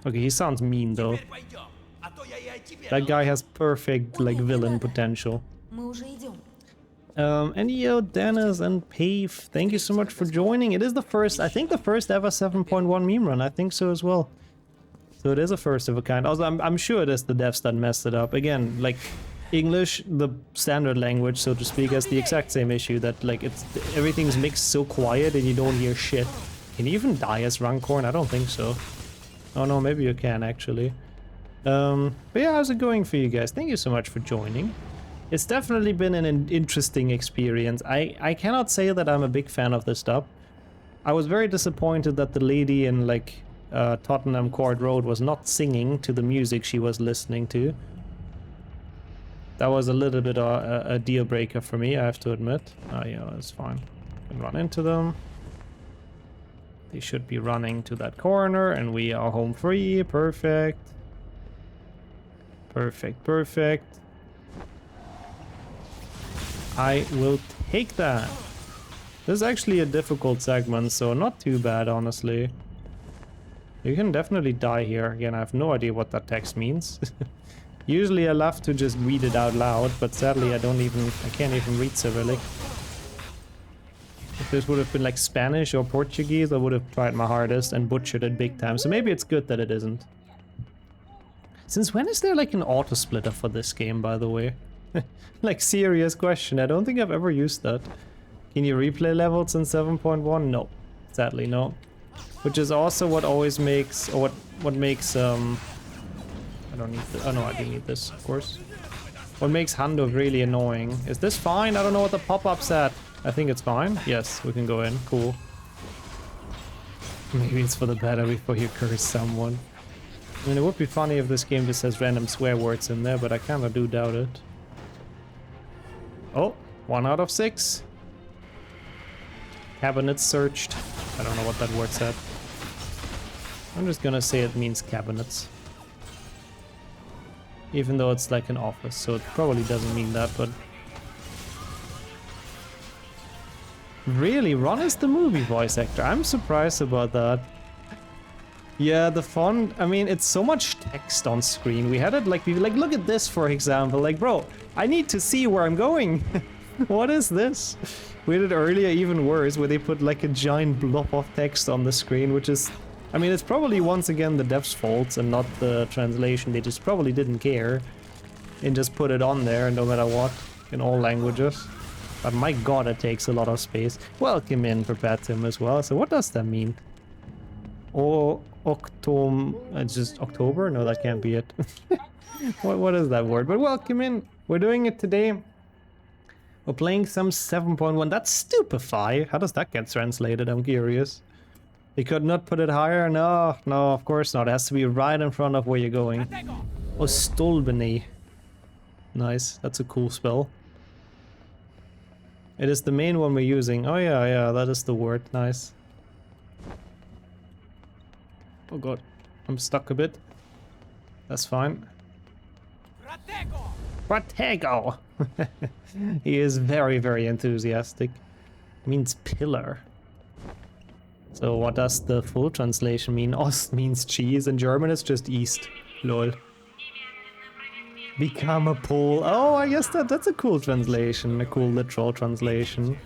Okay, he sounds mean though. That guy has perfect, like, villain potential. Мы уже идем. And yo, Dennis and Pave, thank you so much for joining. It is the first, I think the first ever 7.1 meme run. I think so as well. So it is a first of a kind. Also, I'm sure it is the devs that messed it up. Again, like, English, the standard language, so to speak, has the exact same issue that, like, it's everything's mixed so quiet and you don't hear shit. Can you even die as Runcorn? I don't think so. Oh no, maybe you can actually. But yeah, how's it going for you guys? Thank you so much for joining. It's definitely been an interesting experience. I cannot say that I'm a big fan of this dub. I was very disappointed that the lady in, like, Tottenham Court Road was not singing to the music she was listening to. That was a little bit a deal breaker for me, I have to admit. Yeah, that's fine. Can run into them. They should be running to that corner, and we are home free. Perfect. Perfect, perfect. I will take that. This is actually a difficult segment, so not too bad, honestly. You can definitely die here. Again, I have no idea what that text means. Usually I love to just read it out loud, but sadly I can't even read Cyrillic. If this would have been like Spanish or Portuguese, I would have tried my hardest and butchered it big time. So maybe it's good that it isn't. Since when is there like an auto splitter for this game, by the way? Like, serious question. I don't think I've ever used that. Can you replay levels in 7.1? No, sadly no. Which is also what always makes, or what makes I don't need this. Oh no, I do need this, of course. What makes Hando really annoying. Is this fine? I don't know what the pop-up's at. I think it's fine. Yes, we can go in. Cool. Maybe it's for the better before you curse someone. I mean, it would be funny if this game just has random swear words in there, but I kinda do doubt it. Oh, 1 out of 6. Cabinets searched. I don't know what that word said. I'm just gonna say it means cabinets. Even though it's like an office, so it probably doesn't mean that, but... Really, Ron is the movie voice actor. I'm surprised about that. Yeah, the font, I mean, it's so much text on screen. We had it like, look at this, for example. Like, bro, I need to see where I'm going. What is this? We did earlier even worse, where they put like a giant blob of text on the screen, which is... I mean, it's probably once again the devs' faults and not the translation. They just probably didn't care and just put it on there no matter what, in all languages. But my god, it takes a lot of space. Welcome in, verbatim as well. So what does that mean? It's just October? No, that can't be it. What is that word? But welcome in. We're doing it today. We're playing some 7.1. That's stupefy. How does that get translated? I'm curious. They could not put it higher? No, of course not. It has to be right in front of where you're going. Oh, stolbeny. Nice. That's a cool spell. It is the main one we're using. Oh yeah, that is the word. Nice. Oh god, I'm stuck a bit. That's fine. Protego! He is very, very enthusiastic. Means pillar. So what does the full translation mean? Ost means cheese. In German it's just east. Lol. Become a pole. Oh, I guess that's a cool translation. A cool literal translation.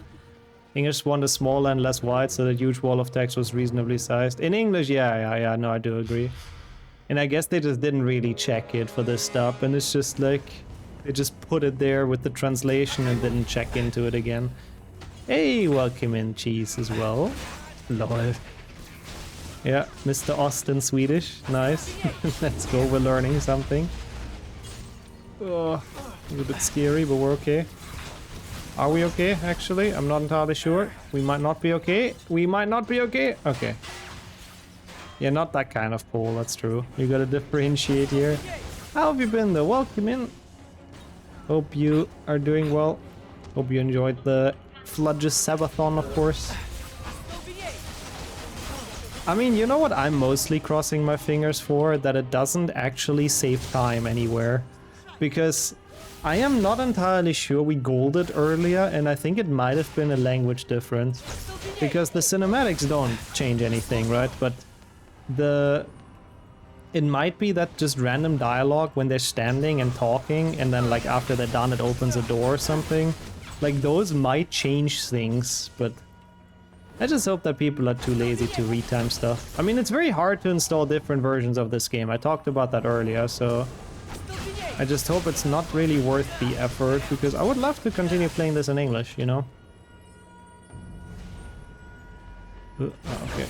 English one is smaller and less wide, so the huge wall of text was reasonably sized. In English, yeah, no, I do agree. And I guess they just didn't really check it for this stuff, and it's just like, they just put it there with the translation and didn't check into it again. Hey, welcome in, cheese as well. Lol. Yeah, Mr. Austin Swedish, nice. Let's go, we're learning something. Oh, a little bit scary, but we're okay. Are we okay, actually? I'm not entirely sure. We might not be okay. We might not be okay. Okay. Yeah, not that kind of pole, that's true. You gotta differentiate here. How have you been, though? Welcome in. Hope you are doing well. Hope you enjoyed the Fludges Sabathon, of course. I mean, you know what I'm mostly crossing my fingers for? That it doesn't actually save time anywhere. Because I am not entirely sure we golded earlier, and I think it might have been a language difference. Because the cinematics don't change anything, right? But it might be that just random dialogue when they're standing and talking, and then like after they're done it opens a door or something. Like those might change things, but I just hope that people are too lazy to retime stuff. I mean, it's very hard to install different versions of this game. I talked about that earlier, so I just hope it's not really worth the effort, because I would love to continue playing this in English, you know? Oh, okay.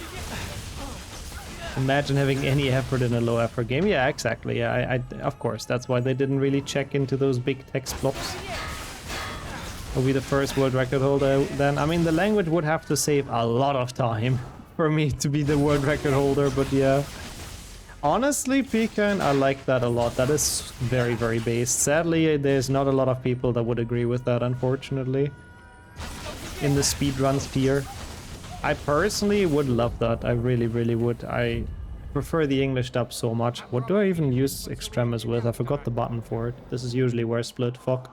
Imagine having any effort in a low effort game. Yeah, exactly. Yeah, of course. That's why they didn't really check into those big text blocks. I'll be the first world record holder then. I mean, the language would have to save a lot of time for me to be the world record holder, but yeah. Honestly, Pecan, I like that a lot. That is very, very based. Sadly, there's not a lot of people that would agree with that, unfortunately. In the speedrun sphere. I personally would love that. I really, really would. I prefer the English dub so much. What do I even use Extremis with? I forgot the button for it. This is usually where I split. Fuck.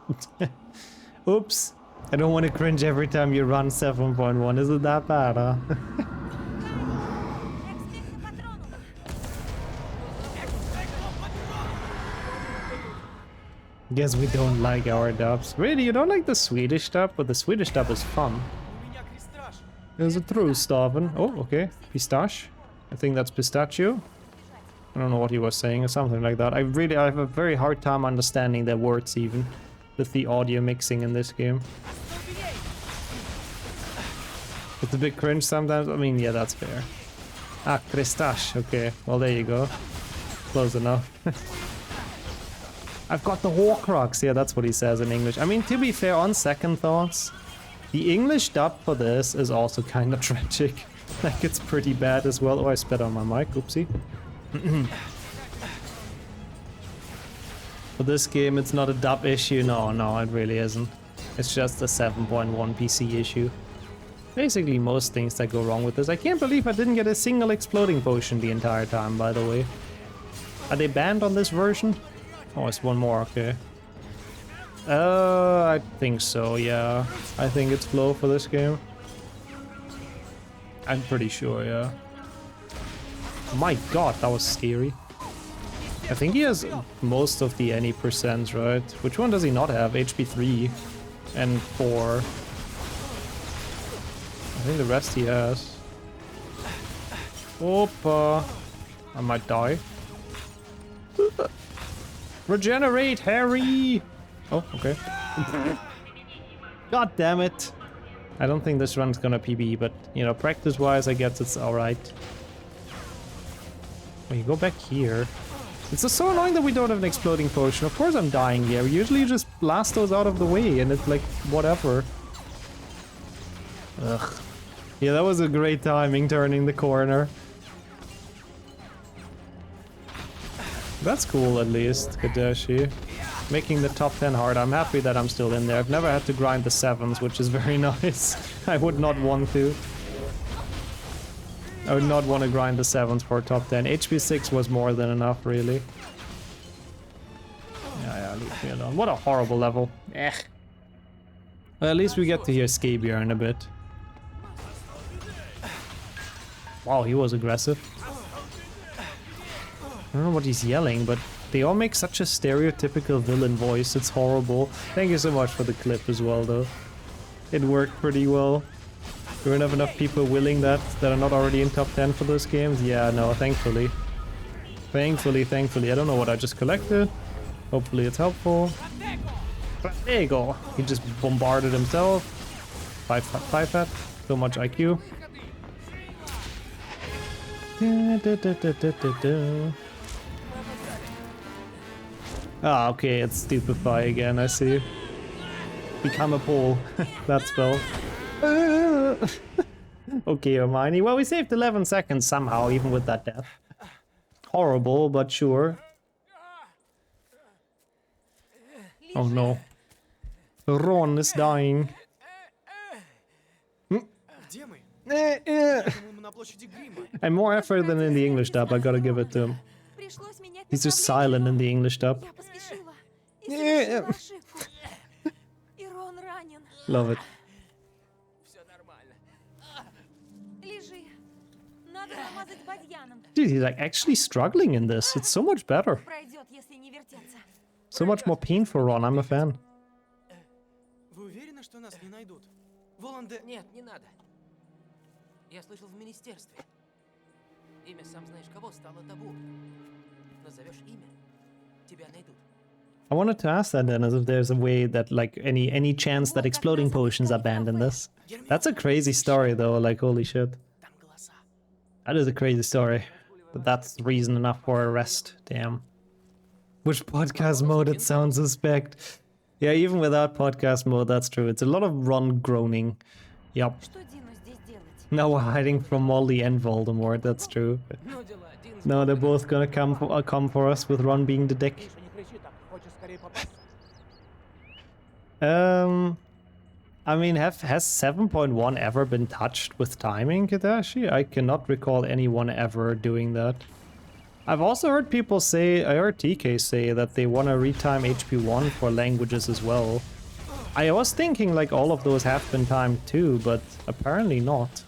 Oops. I don't want to cringe every time you run 7.1. Is it that bad, huh? Guess we don't like our dubs. Really, you don't like the Swedish dub? But the Swedish dub is fun. There's a true Staven. Oh, okay. Pistache. I think that's pistachio. I don't know what he was saying or something like that. I have a very hard time understanding their words even. With the audio mixing in this game. It's a bit cringe sometimes. I mean, yeah, that's fair. Ah, Cristache. Okay, well, there you go. Close enough. I've got the Horcrux. Yeah, that's what he says in English. I mean, to be fair, on second thoughts, the English dub for this is also kind of tragic. Like, it's pretty bad as well. Oh, I spit on my mic. Oopsie. For this game, it's not a dub issue. No, it really isn't. It's just a 7.1 PC issue. Basically, most things that go wrong with this. I can't believe I didn't get a single exploding potion the entire time, by the way. Are they banned on this version? Oh, it's one more, okay. I think so, yeah. I think it's flow for this game. I'm pretty sure, yeah. My god, that was scary. I think he has most of the any percents, right? Which one does he not have? HP 3 and 4. I think the rest he has. Opa. I might die. Regenerate, Harry! Oh, okay. God damn it. I don't think this run's gonna PB, but, you know, practice-wise, I guess it's alright. When you go back here... It's just so annoying that we don't have an exploding potion. Of course I'm dying here. Usually you just blast those out of the way, and it's like, whatever. Ugh. Yeah, that was a great timing, turning the corner. That's cool, at least, Kadashi. Making the top 10 hard. I'm happy that I'm still in there. I've never had to grind the 7s, which is very nice. I would not want to. I would not want to grind the 7s for top 10. HP 6 was more than enough, really. Yeah, leave me alone. What a horrible level. Eh. Well, at least we get to hear Skabier in a bit. Wow, he was aggressive. I don't know what he's yelling, but they all make such a stereotypical villain voice. It's horrible. Thank you so much for the clip as well, though. It worked pretty well. Do we have enough people willing that are not already in top 10 for those games? Yeah, no, thankfully. Thankfully. I don't know what I just collected. Hopefully it's helpful. There you go. He just bombarded himself. 5 at. So much IQ. Ah, okay, it's Stupefy again, I see. Become a pole. That spell. Okay, Hermione. Well, we saved 11 seconds somehow, even with that death. Horrible, but sure. Oh no. Ron is dying. Где мы? По-моему, на площади Грима. And more effort than in the English dub, I gotta give it to him. Пришлось менять He's just направление. silent in the English dub. Я поспешила и совершила ошибку. И Рон ранен. Love it. Все нормально. Лежи. Надо замазать бадьяном. Dude, he's like actually struggling in this. It's so much better. Пройдет, если не вертеться. So much more painful, Ron. I'm a fan. Вы уверены, что нас не найдут? Волан-де... Нет, не надо. Я слышал в министерстве. Имя сам знаешь кого стало табу. Назовешь имя, тебя найдут. I wanted to ask that, Dennis, if there's a way that, like, any chance that exploding potions are banned in this. That's a crazy story, though. Like, holy shit. Там голоса. That is a crazy story. But that's reason enough for arrest. Damn. Which podcast mode it sounds suspect. Yeah, even without podcast mode, that's true. It's a lot of Ron groaning. Yup. Что Дину здесь делать? Now we're hiding from Molly and Voldemort, that's true. Ну дела, один No, they're both gonna come for us with Ron being the dick. I mean, has 7.1 ever been touched with timing, Kadashi? I cannot recall anyone ever doing that. I've also heard people say, I heard TK say that they want to retime HP1 for languages as well. I was thinking like all of those have been timed too, but apparently not.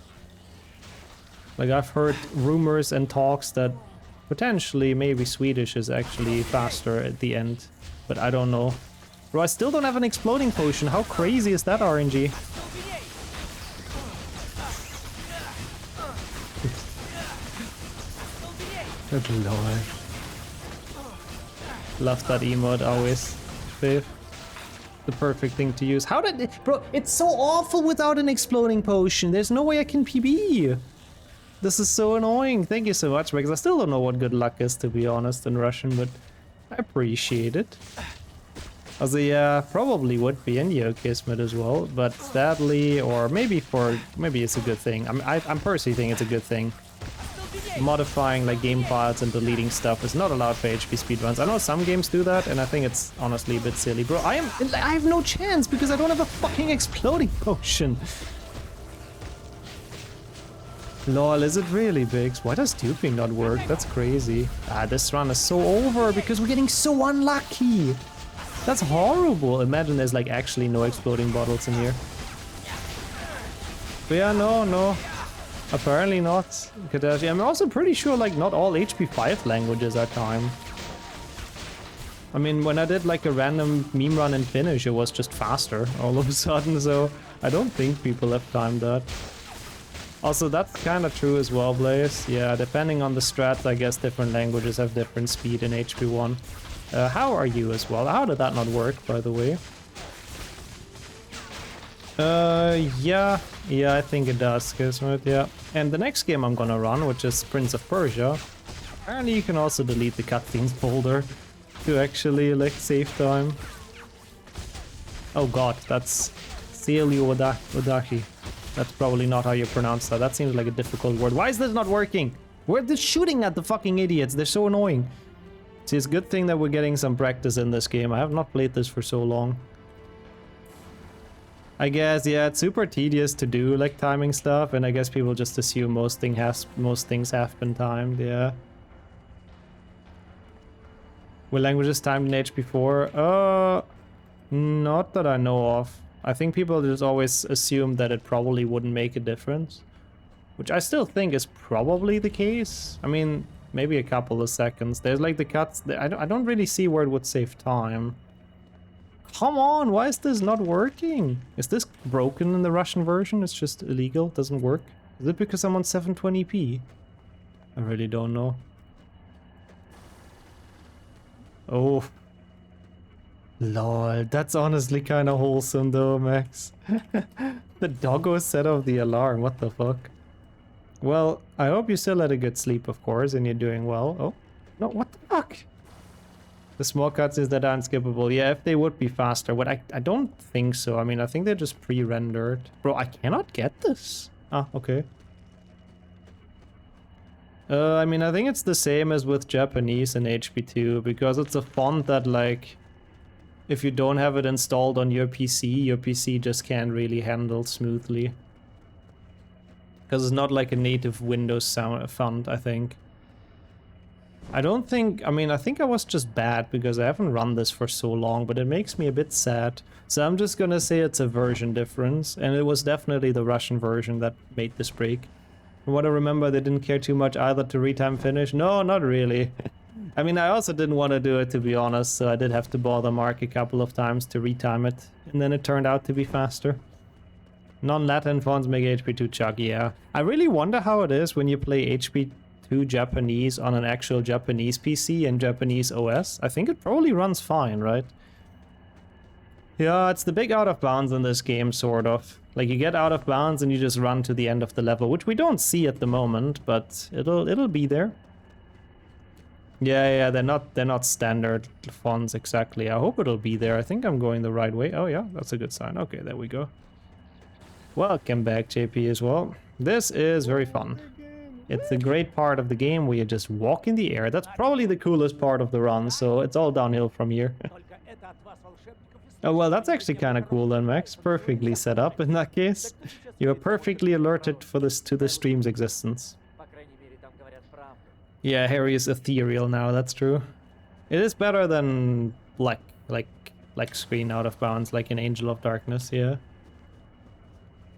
Like I've heard rumors and talks that potentially maybe Swedish is actually faster at the end, but I don't know. Bro, I still don't have an exploding potion. How crazy is that RNG? Good lord. Love that emote always. Faith. The perfect thing to use. How did it... Bro, it's so awful without an exploding potion. There's no way I can PB. This is so annoying. Thank you so much, because I still don't know what good luck is, to be honest, in Russian, but I appreciate it. Also, yeah, probably would be in Yo Kismet as well, but sadly, or maybe it's a good thing. I'm personally think it's a good thing. Modifying like game files and deleting stuff is not allowed for HP speedruns. I know some games do that, and I think it's honestly a bit silly. Bro, I have no chance because I don't have a fucking exploding potion. Lol, is it really, Biggs? Why does duping not work? That's crazy. Ah, this run is so over because we're getting so unlucky. That's horrible. Imagine there's like actually no exploding bottles in here. But yeah, no. Apparently not. Kadashi. I'm also pretty sure like not all HP 5 languages are timed. I mean, when I did like a random meme run in Finnish, it was just faster all of a sudden, so I don't think people have timed that. Also, that's kind of true as well, Blaze. Yeah, depending on the strats, I guess different languages have different speed in HP1. How are you as well? How did that not work, by the way? Yeah, I think it does, Kismet, yeah. And the next game I'm gonna run, which is Prince of Persia, apparently you can also delete the cutscenes folder to actually, like, save time. Oh god, that's Sealiu-Wadashi. That's probably not how you pronounce that. That seems like a difficult word. Why is this not working? We're just shooting at the fucking idiots. They're so annoying. See, it's a good thing that we're getting some practice in this game. I have not played this for so long. I guess, yeah, it's super tedious to do, like, timing stuff, and I guess people just assume most things have been timed, yeah. Were languages timed in HP4? Not that I know of. I think people just always assume that it probably wouldn't make a difference. Which I still think is probably the case. I mean, maybe a couple of seconds. There's like the cuts. I don't really see where it would save time. Come on, why is this not working? Is this broken in the Russian version? It's just illegal, doesn't work. Is it because I'm on 720p? I really don't know. Oh. Lol, that's honestly kind of wholesome though, Max. The doggo set off the alarm, what the fuck? Well, I hope you still had a good sleep, of course, and you're doing well. Oh, no, what the fuck? The small cutscenes that are unskippable. Yeah, if they would be faster, but I don't think so. I mean, I think they're just pre-rendered. Bro, I cannot get this. Ah, okay. I mean, I think it's the same as with Japanese in HP2, because it's a font that, like, if you don't have it installed on your PC just can't really handle smoothly. Because it's not like a native Windows font, I think. I don't think, I mean, I think I was just bad because I haven't run this for so long, but it makes me a bit sad. So I'm just gonna say it's a version difference, and it was definitely the Russian version that made this break. From what I remember, they didn't care too much either to retime finish. No, not really. I mean, I also didn't want to do it, to be honest, so I did have to bother Mark a couple of times to retime it, and then it turned out to be faster. Non-Latin fonts make HP2 chug, yeah. I really wonder how it is when you play HP2 Japanese on an actual Japanese PC and Japanese OS. I think it probably runs fine, right? Yeah, it's the big out of bounds in this game, sort of. Like, you get out of bounds and you just run to the end of the level, which we don't see at the moment, but it'll be there. Yeah, they're not standard fonts exactly. I hope it'll be there. I think I'm going the right way. Oh yeah, that's a good sign. Okay, there we go. Welcome back, JP, as well. This is very fun. It's a great part of the game where you just walk in the air. That's probably the coolest part of the run, so it's all downhill from here. Oh, well, that's actually kind of cool then, Max. Perfectly set up in that case. You are perfectly alerted for this to the stream's existence. Yeah, Harry is ethereal now, that's true. It is better than black screen out of bounds, like in Angel of Darkness, yeah.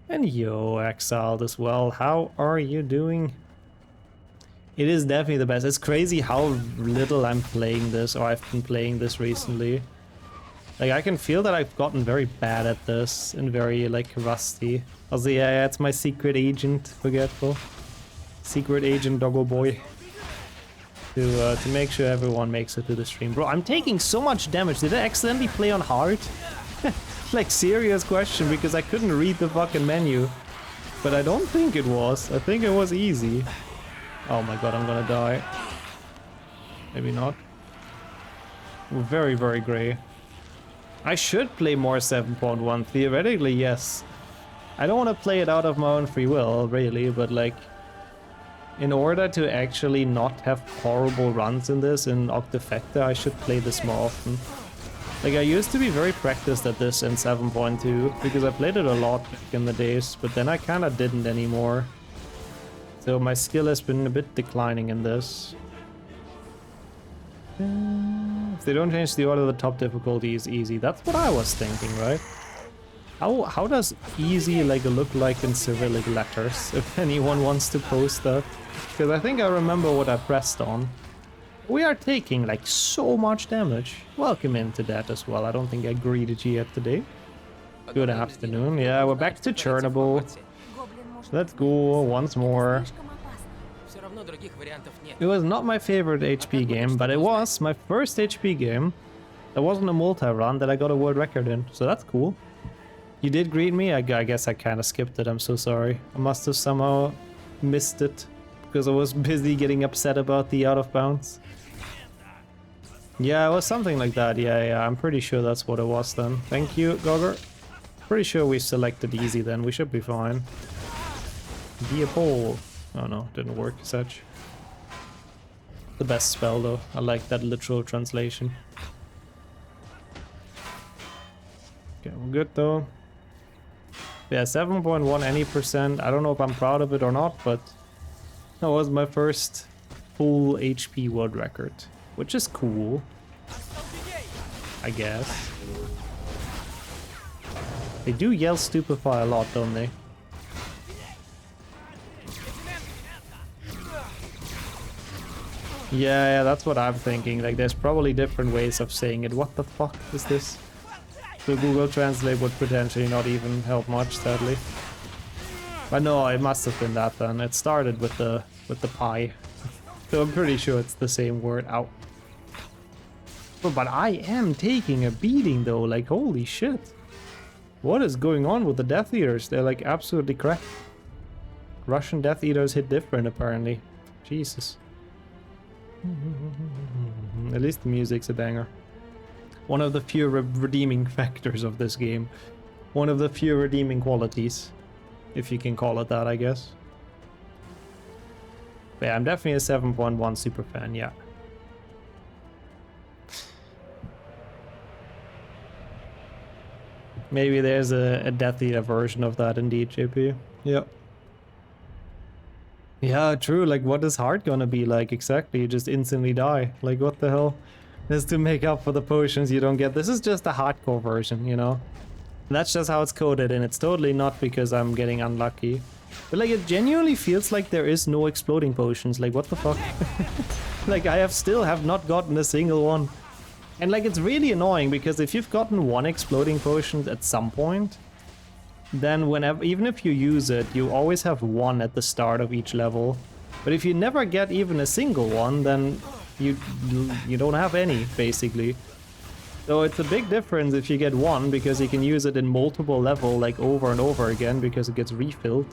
And yo, Exiled as well. How are you doing? It is definitely the best. It's crazy how little I'm playing this, or I've been playing this recently. Like, I can feel that I've gotten very bad at this and very, like, rusty. Also, yeah, it's my secret agent, forgetful. Secret agent doggo boy. To make sure everyone makes it to the stream. Bro, I'm taking so much damage. Did I accidentally play on hard? Like, serious question, because I couldn't read the fucking menu. But I don't think it was. I think it was easy. Oh my god, I'm gonna die. Maybe not. Very, very grey. I should play more 7.1. Theoretically, yes. I don't want to play it out of my own free will, really, but like... in order to actually not have horrible runs in this in Octafecta, I should play this more often. Like, I used to be very practiced at this in 7.2, because I played it a lot back in the days, but then I kinda didn't anymore. So my skill has been a bit declining in this. If they don't change the order, the top difficulty is easy. That's what I was thinking, right? How does easy like look like in Cyrillic letters, if anyone wants to post that? Because I think I remember what I pressed on. We are taking like so much damage. Welcome into that as well. I don't think I greeted you yet today. Good afternoon. Yeah, we're back to Chernobyl. Let's go once more. It was not my favorite HP game, but it was my first HP game. There wasn't a multi-run that I got a world record in, so that's cool. You did greet me? I guess I kind of skipped it. I'm so sorry. I must have somehow missed it because I was busy getting upset about the out of bounds. Yeah, it was something like that. Yeah, I'm pretty sure that's what it was then. Thank you, Gogger. Pretty sure we selected easy then. We should be fine. Be a pole. Oh no, didn't work as such. The best spell though. I like that literal translation. Okay, we're good though. Yeah, 7.1 any percent. I don't know if I'm proud of it or not, but that was my first full HP world record, which is cool, I guess. They do yell stupefy a lot, don't they? Yeah, that's what I'm thinking. Like, there's probably different ways of saying it. What the fuck is this? So Google Translate would potentially not even help much, sadly. But no, it must have been that then. It started with the pie. So I'm pretty sure it's the same word. Ow. But I am taking a beating though, like holy shit. What is going on with the Death Eaters? They're like absolutely crap. Russian Death Eaters hit different apparently. Jesus. At least the music's a banger. One of the few redeeming factors of this game. One of the few redeeming qualities. If you can call it that, I guess. But yeah, I'm definitely a 7.1 super fan, yeah. Maybe there's a Death Eater version of that indeed, JP. Yep. Yeah, true. Like, what is hard gonna be like exactly? You just instantly die. Like, what the hell? This to make up for the potions you don't get. This is just a hardcore version, you know? And that's just how it's coded, and it's totally not because I'm getting unlucky. But like, it genuinely feels like there is no exploding potions. Like, what the fuck? Like, I still have not gotten a single one. And like, it's really annoying because if you've gotten one exploding potion at some point, then whenever, even if you use it, you always have one at the start of each level. But if you never get even a single one, then you don't have any, basically. So it's a big difference if you get one, because you can use it in multiple level, like over and over again, because it gets refilled,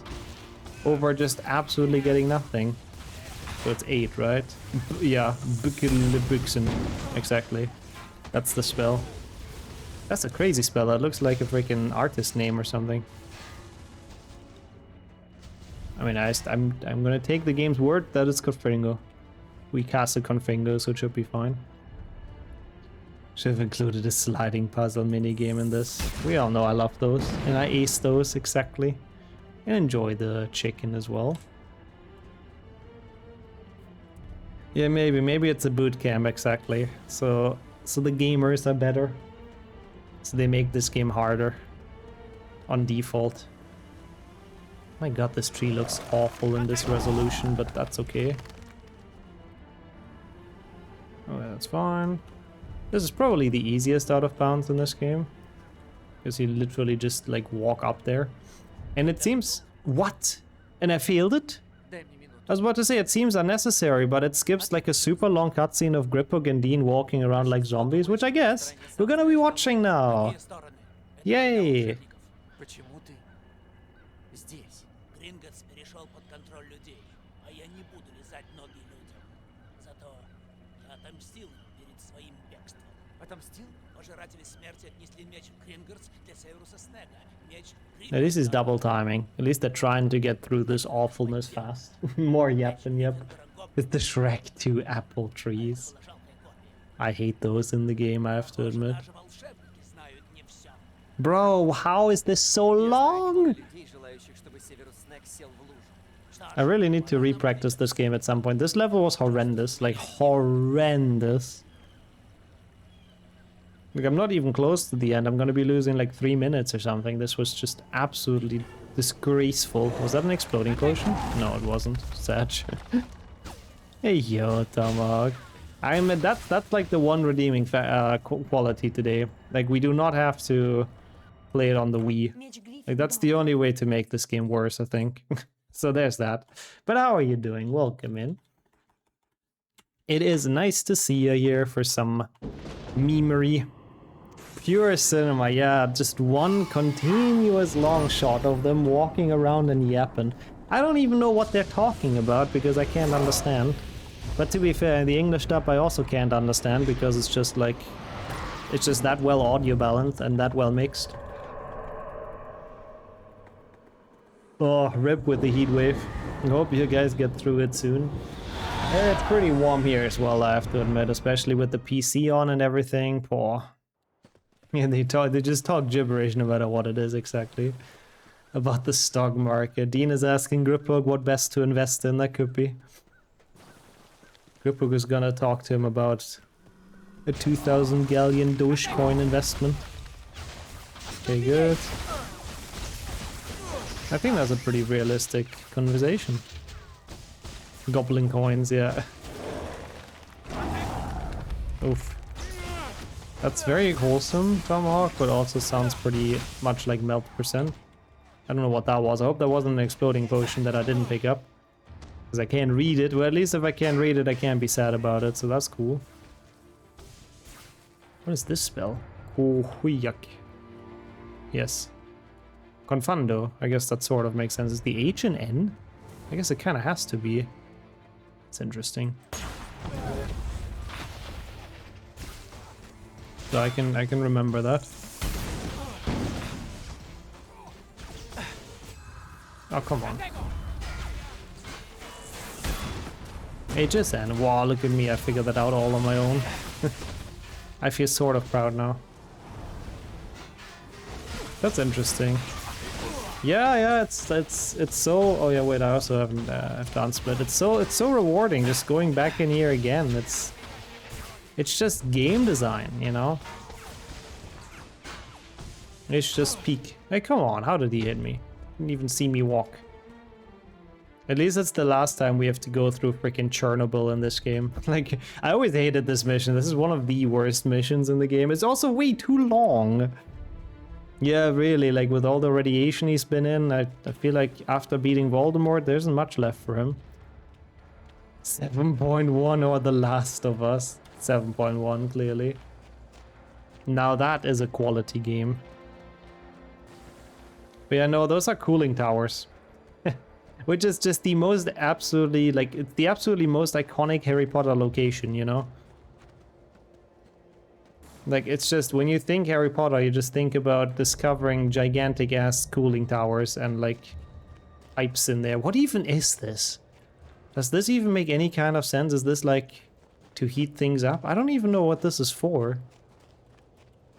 over just absolutely getting nothing. So it's 8, right? Yeah, Bukilibuksen, exactly. That's the spell. That's a crazy spell. That looks like a freaking artist name or something. I mean, I'm gonna take the game's word that it's Confringo. We casted Confringo, so it should be fine. Should have included a sliding puzzle minigame in this. We all know I love those, and I ace those exactly. And enjoy the chicken as well. Yeah, maybe it's a boot camp exactly. So the gamers are better. So they make this game harder on default. My god, this tree looks awful in this resolution, but that's okay. Oh, yeah, that's fine. This is probably the easiest out of bounds in this game, because you literally just like walk up there. And it seems... What? And I failed it? I was about to say, it seems unnecessary, but it skips like a super long cutscene of Griphook and Dean walking around like zombies, which I guess we're gonna be watching now. Yay! Гринготс перешел под контроль людей, а я не буду лизать ноги людям. Зато я отомстил перед своим бегством. Отомстил? Пожиратели смерти отнесли меч Гринготс для Северуса Снега. Меч Now, this is double timing. At least they're trying to get through this awfulness fast. More yep than yep. With the Shrek 2 apple trees. I hate those in the game, I have to admit. Bro, how is this so long? I really need to re-practice this game at some point. This level was horrendous, like horrendous. Like, I'm not even close to the end. I'm gonna be losing like 3 minutes or something. This was just absolutely disgraceful. Was that an exploding potion? No, it wasn't. Sad. Hey yo, Tomahawk. That's like the one redeeming quality today. Like, we do not have to play it on the Wii. Like, that's the only way to make this game worse, I think. So there's that. But how are you doing? Welcome in. It is nice to see you here for some memery. Pure cinema, yeah, just one continuous long shot of them walking around and yapping. I don't even know what they're talking about because I can't understand. But to be fair, the English dub I also can't understand because it's just like... It's just that well audio balanced and that well mixed. Oh, rip with the heat wave. I hope you guys get through it soon. It's pretty warm here as well, I have to admit, especially with the PC on and everything. Poor. Yeah, they just talk gibberish no matter what it is exactly. About the stock market. Dean is asking Griphook what best to invest in. That could be. Griphook is gonna talk to him about a 2,000 galleon Dogecoin investment. Okay, good. I think that's a pretty realistic conversation. Goblin coins, yeah. Oof. That's very wholesome, Tomahawk, but also sounds pretty much like melt percent. I don't know what that was. I hope that wasn't an exploding potion that I didn't pick up. Because I can't read it. Well, at least if I can't read it, I can't be sad about it, so that's cool. What is this spell? Oh, huyak. Yes. Confundo. I guess that sort of makes sense. Is the H and N? I guess it kind of has to be. It's interesting. So I can remember that. Oh, come on. HSN. Wow, look at me. I figured that out all on my own. I feel sort of proud now. That's interesting. Yeah, it's so. Oh yeah, wait. I also haven't have done split. It's so rewarding just going back in here again. It's just game design, you know. It's just peak. Hey, come on! How did he hit me? Didn't even see me walk. At least it's the last time we have to go through freaking Chernobyl in this game. Like, I always hated this mission. This is one of the worst missions in the game. It's also way too long. Yeah, really, like with all the radiation he's been in, I feel like after beating Voldemort, there isn't much left for him. 7.1 or The Last of Us. 7.1, clearly. Now that is a quality game. But yeah, no, those are cooling towers. Which is just the most absolutely, like, it's the absolutely most iconic Harry Potter location, you know? Like, it's just, when you think Harry Potter, you just think about discovering gigantic-ass cooling towers and, like, pipes in there. What even is this? Does this even make any kind of sense? Is this, like, to heat things up? I don't even know what this is for.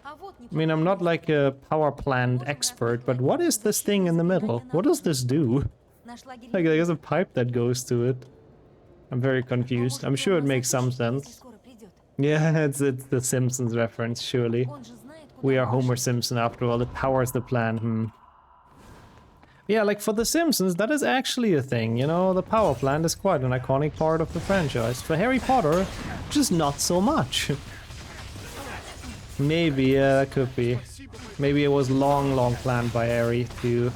I mean, I'm not, like, a power plant expert, but what is this thing in the middle? What does this do? Like, there's a pipe that goes to it. I'm very confused. I'm sure it makes some sense. Yeah, it's the Simpsons reference, surely. We are Homer Simpson after all. It powers the plan. Yeah, like for the Simpsons, that is actually a thing, you know? The power plant is quite an iconic part of the franchise. For Harry Potter, just not so much. Maybe, yeah, that could be. Maybe it was long planned by Harry to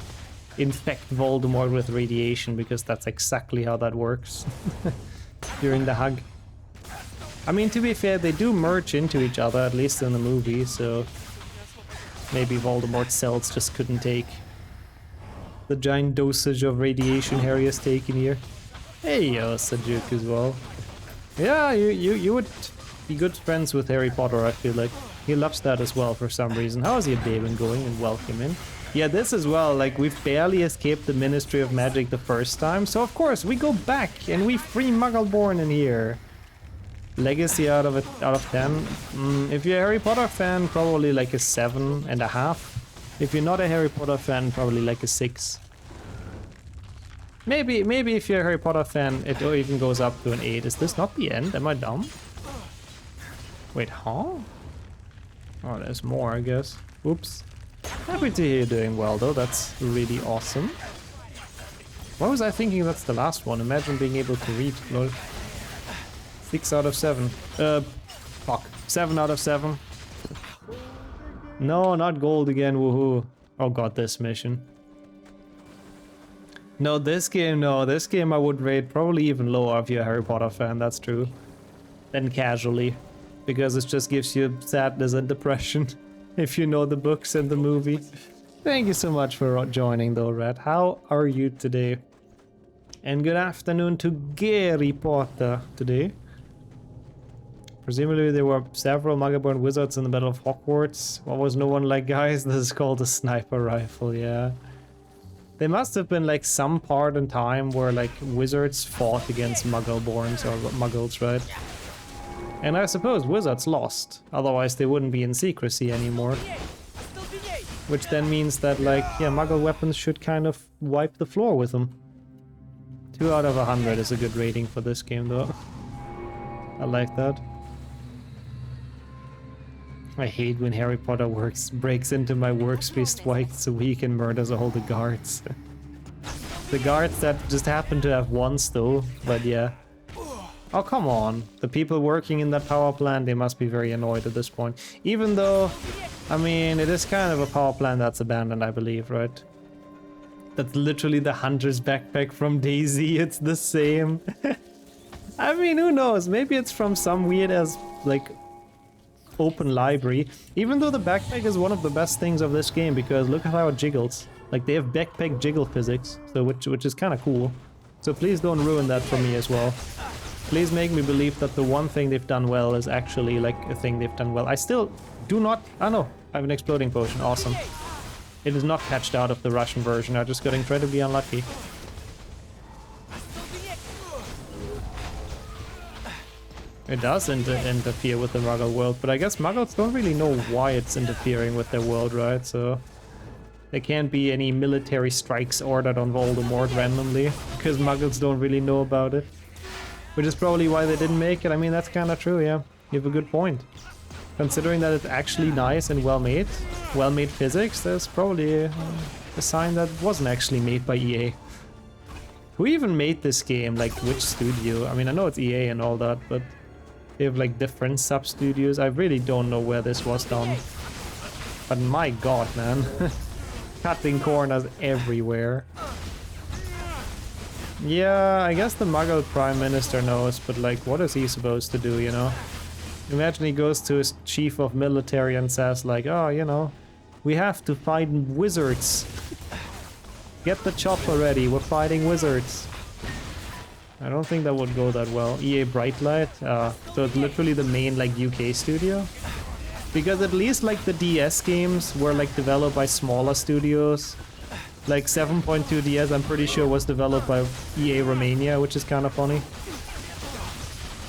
infect Voldemort with radiation, because that's exactly how that works. During the hug. I mean, to be fair, they do merge into each other, at least in the movie, so maybe Voldemort's cells just couldn't take the giant dosage of radiation Harry has taken here. Hey, yo, Sajuk as well. Yeah, you would be good friends with Harry Potter, I feel like. He loves that as well for some reason. How is your day been going, and welcome in? Yeah, this as well, like, we've barely escaped the Ministry of Magic the first time, so of course we go back and we free Muggleborn in here. Legacy out of 10. If you're a Harry Potter fan, probably like a 7.5. If you're not a Harry Potter fan, probably like a 6. Maybe if you're a Harry Potter fan, it even goes up to an 8. Is this not the end? Am I dumb? Wait, huh? Oh, there's more, I guess. Oops. Happy to hear you're doing well, though. That's really awesome. Why was I thinking that's the last one? Imagine being able to read. Lol. 6 out of 7. Fuck. 7 out of 7. No, not gold again, woohoo. Oh god, this mission. No, this game I would rate probably even lower if you're a Harry Potter fan, that's true. Than casually. Because it just gives you sadness and depression. if you know the books and the movie. Thank you so much for joining though, Red. How are you today? And good afternoon to Garry Pottera today. Presumably there were several Muggle-born wizards in the Battle of Hogwarts. What was no one like, guys? This is called a sniper rifle, yeah. There must have been like some part in time where like wizards fought against Muggle-borns or Muggles, right? And I suppose wizards lost, otherwise they wouldn't be in secrecy anymore. Which then means that like, yeah, Muggle weapons should kind of wipe the floor with them. 2 out of 100 is a good rating for this game though. I like that. I hate when Harry Potter breaks into my workspace twice a week and murders all the guards. The guards that just happen to have once though, but yeah. Oh, come on. The people working in that power plant, they must be very annoyed at this point. Even though, I mean, it is kind of a power plant that's abandoned, I believe, right? That's literally the hunter's backpack from DayZ. It's the same. I mean, who knows? Maybe it's from some weird-ass, like, open library. Even though the backpack is one of the best things of this game, because look at how it jiggles. Like, they have backpack jiggle physics, so which is kind of cool. So please don't ruin that for me as well. Please make me believe that the one thing they've done well is actually, like, a thing they've done well. I still do not... Oh no, I have an exploding potion. Awesome. It is not patched out of the Russian version. I just got incredibly unlucky. It does interfere with the Muggle world, but I guess Muggles don't really know why it's interfering with their world, right? So there can't be any military strikes ordered on Voldemort randomly, because Muggles don't really know about it. Which is probably why they didn't make it. I mean, that's kind of true, yeah. You have a good point. Considering that it's actually nice and well-made physics, there's probably a sign that it wasn't actually made by EA. Who even made this game? Like, which studio? I mean, I know it's EA and all that, but they have like different sub-studios. I really don't know where this was done. But my god, man. Cutting corners everywhere. Yeah, I guess the Muggle Prime Minister knows, but like, what is he supposed to do, you know? Imagine he goes to his chief of military and says like, oh, you know, we have to fight wizards. Get the chopper ready, we're fighting wizards. I don't think that would go that well. EA Brightlight, so it's literally the main like UK studio. Because at least like the DS games were like developed by smaller studios. Like 7.2 DS I'm pretty sure was developed by EA Romania, which is kind of funny.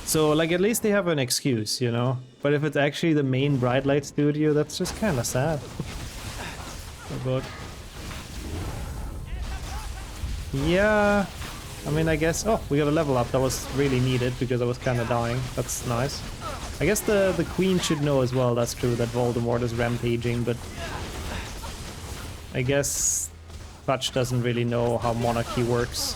So like at least they have an excuse, you know? But if it's actually the main Brightlight studio, that's just kind of sad. But yeah, I mean, I guess... Oh, we got a level up. That was really needed because I was kind of dying. That's nice. I guess the queen should know as well, that's true, that Voldemort is rampaging, but I guess Fudge doesn't really know how monarchy works.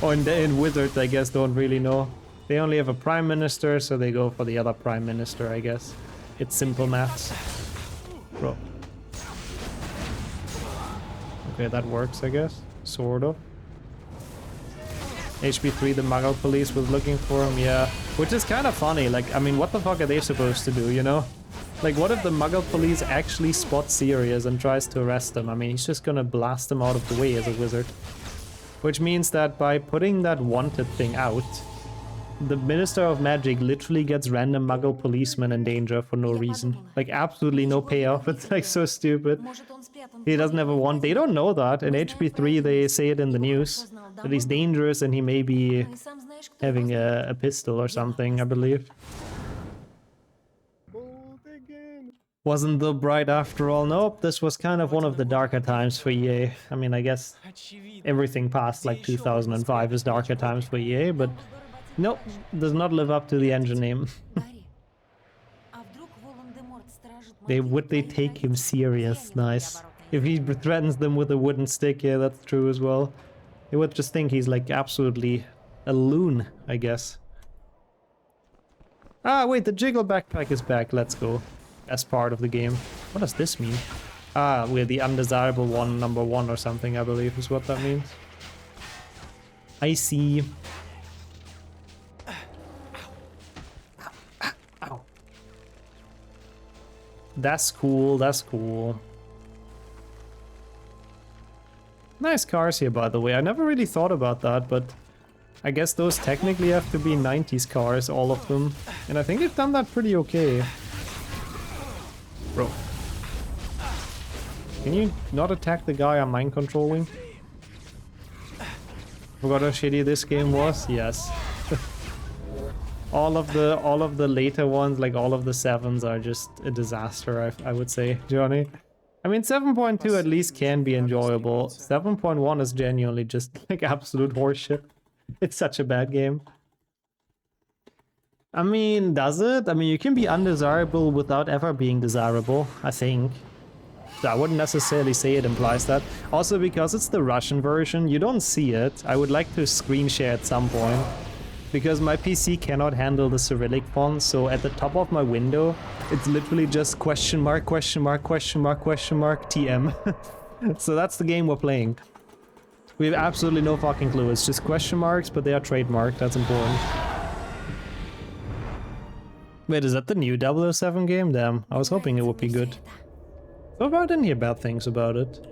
Or in Wizards, I guess, don't really know. They only have a prime minister, so they go for the other prime minister, I guess. It's simple maths. Bro. Okay, that works, I guess. Sort of. HP3, the Muggle police was looking for him, yeah. Which is kind of funny, like, I mean, what the fuck are they supposed to do, you know? Like, what if the Muggle police actually spot Sirius and tries to arrest him? I mean, he's just gonna blast him out of the way as a wizard. Which means that by putting that wanted thing out, the Minister of Magic literally gets random Muggle policemen in danger for no reason. Like, absolutely no payoff. It's like so stupid. He doesn't have a wand. They don't know that. In HP3 they say it in the news. That he's dangerous and he may be having a pistol or something, I believe. Wasn't the bright after all? Nope, this was kind of one of the darker times for EA. I mean, I guess everything past like 2005 is darker times for EA, but nope, does not live up to the engine name. Would they take him serious? Nice. If he threatens them with a wooden stick, yeah, that's true as well. They would just think he's like absolutely a loon, I guess. Ah, wait, the jiggle backpack is back. Let's go. As part of the game. What does this mean? Ah, we're the undesirable one, number 1 or something, I believe is what that means. I see. That's cool, that's cool. Nice cars here, by the way. I never really thought about that, but I guess those technically have to be 90s cars, all of them. And I think they've done that pretty okay. Bro. Can you not attack the guy I'm mind controlling? Forgot how shitty this game was? Yes. all of the later ones, like all of the 7s, are just a disaster, I would say, Johnny. I mean, 7.2 at least can be enjoyable. 7.1 is genuinely just like absolute horseshit. It's such a bad game. I mean, does it? I mean, you can be undesirable without ever being desirable, I think. I wouldn't necessarily say it implies that. Also, because it's the Russian version, you don't see it. I would like to screen share at some point. Because my PC cannot handle the Cyrillic font, so at the top of my window, it's literally just question mark, question mark, question mark, question mark, TM. So that's the game we're playing. We have absolutely no fucking clue. It's just question marks, but they are trademarked. That's important. Wait, is that the new 007 game? Damn, I was hoping it would be good. So far I didn't hear bad things about it.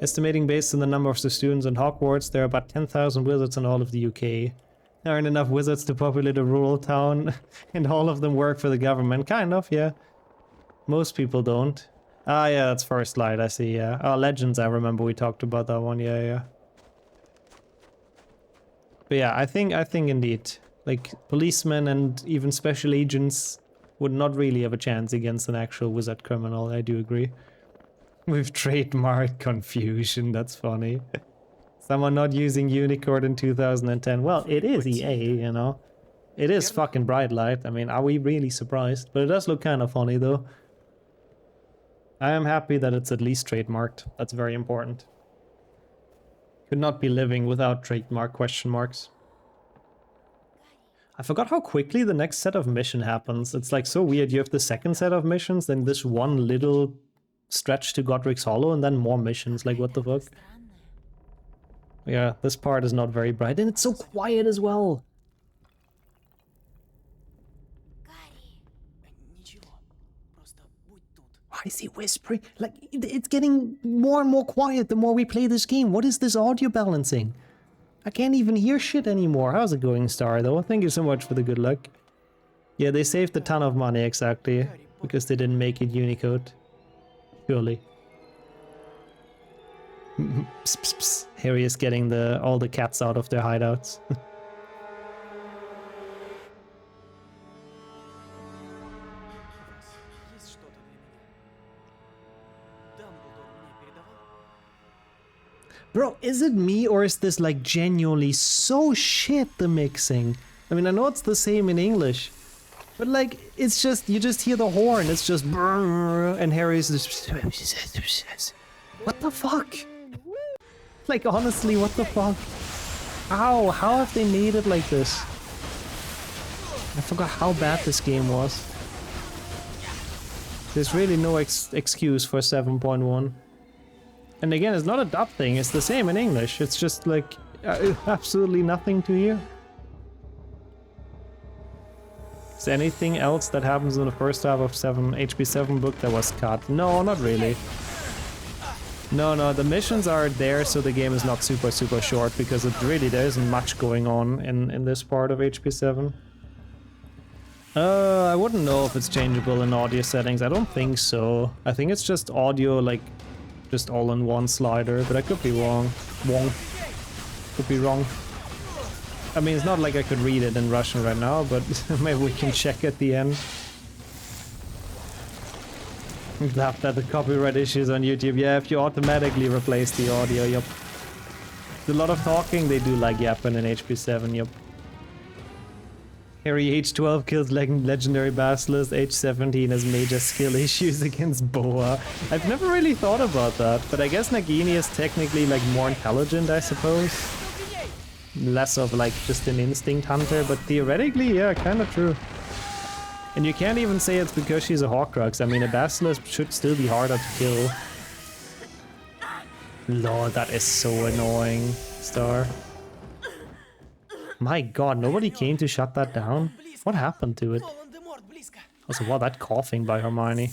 Estimating based on the number of the students in Hogwarts, there are about 10,000 wizards in all of the UK. There aren't enough wizards to populate a rural town, and all of them work for the government. Kind of, yeah. Most people don't. Ah, yeah, that's First Light, I see, yeah. Oh, Legends, I remember we talked about that one, yeah. But yeah, I think indeed, like, policemen and even special agents would not really have a chance against an actual wizard criminal, I do agree. We've trademarked confusion, that's funny. Someone not using Unicode in 2010. Well, it is EA, you know. It is fucking bright light. I mean, are we really surprised? But it does look kind of funny, though. I am happy that it's at least trademarked. That's very important. Could not be living without trademark question marks. I forgot how quickly the next set of mission happens. It's like so weird. You have the second set of missions, then this one little stretch to Godric's Hollow, and then more missions. Like, what the fuck? Yeah, this part is not very bright, and it's so quiet as well. Why is he whispering? Like, it's getting more and more quiet the more we play this game. What is this audio balancing? I can't even hear shit anymore. How's it going, Star, though? Thank you so much for the good luck. Yeah, they saved a ton of money, exactly, because they didn't make it Unicode. Surely. Psst, psst, psst. Harry is getting all the cats out of their hideouts. Bro, is it me or is this like genuinely so shit, the mixing? I mean, I know it's the same in English, but like, it's just, you just hear the horn, it's just brrr, and Harry's just... What the fuck? Like, honestly, what the fuck? How have they made it like this? I forgot how bad this game was. There's really no excuse for 7.1. And again, it's not a dub thing, it's the same in English. It's just like, absolutely nothing to hear. Is there anything else that happens in the first half of HP 7 book that was cut? No, not really. No, the missions are there so the game is not super short, because it really, there isn't much going on in this part of HP 7. I wouldn't know if it's changeable in audio settings. I don't think so. I think it's just audio, like, just all in one slider, but I could be wrong. Could be wrong. I mean, it's not like I could read it in Russian right now, but maybe we can check at the end. Laughed at the copyright issues on YouTube. Yeah, if you automatically replace the audio, yup. There's a lot of talking, they do like yapping in HP 7, yup. Harry H12 kills legendary basilisk, H17 has major skill issues against Boa. I've never really thought about that, but I guess Nagini is technically like more intelligent, I suppose. Less of like just an instinct hunter, but theoretically, yeah, kind of true. And you can't even say it's because she's a Horcrux. I mean, a basilisk should still be harder to kill. Lord, that is so annoying, Star. My god, nobody came to shut that down? What happened to it? Also, wow, that coughing by Hermione.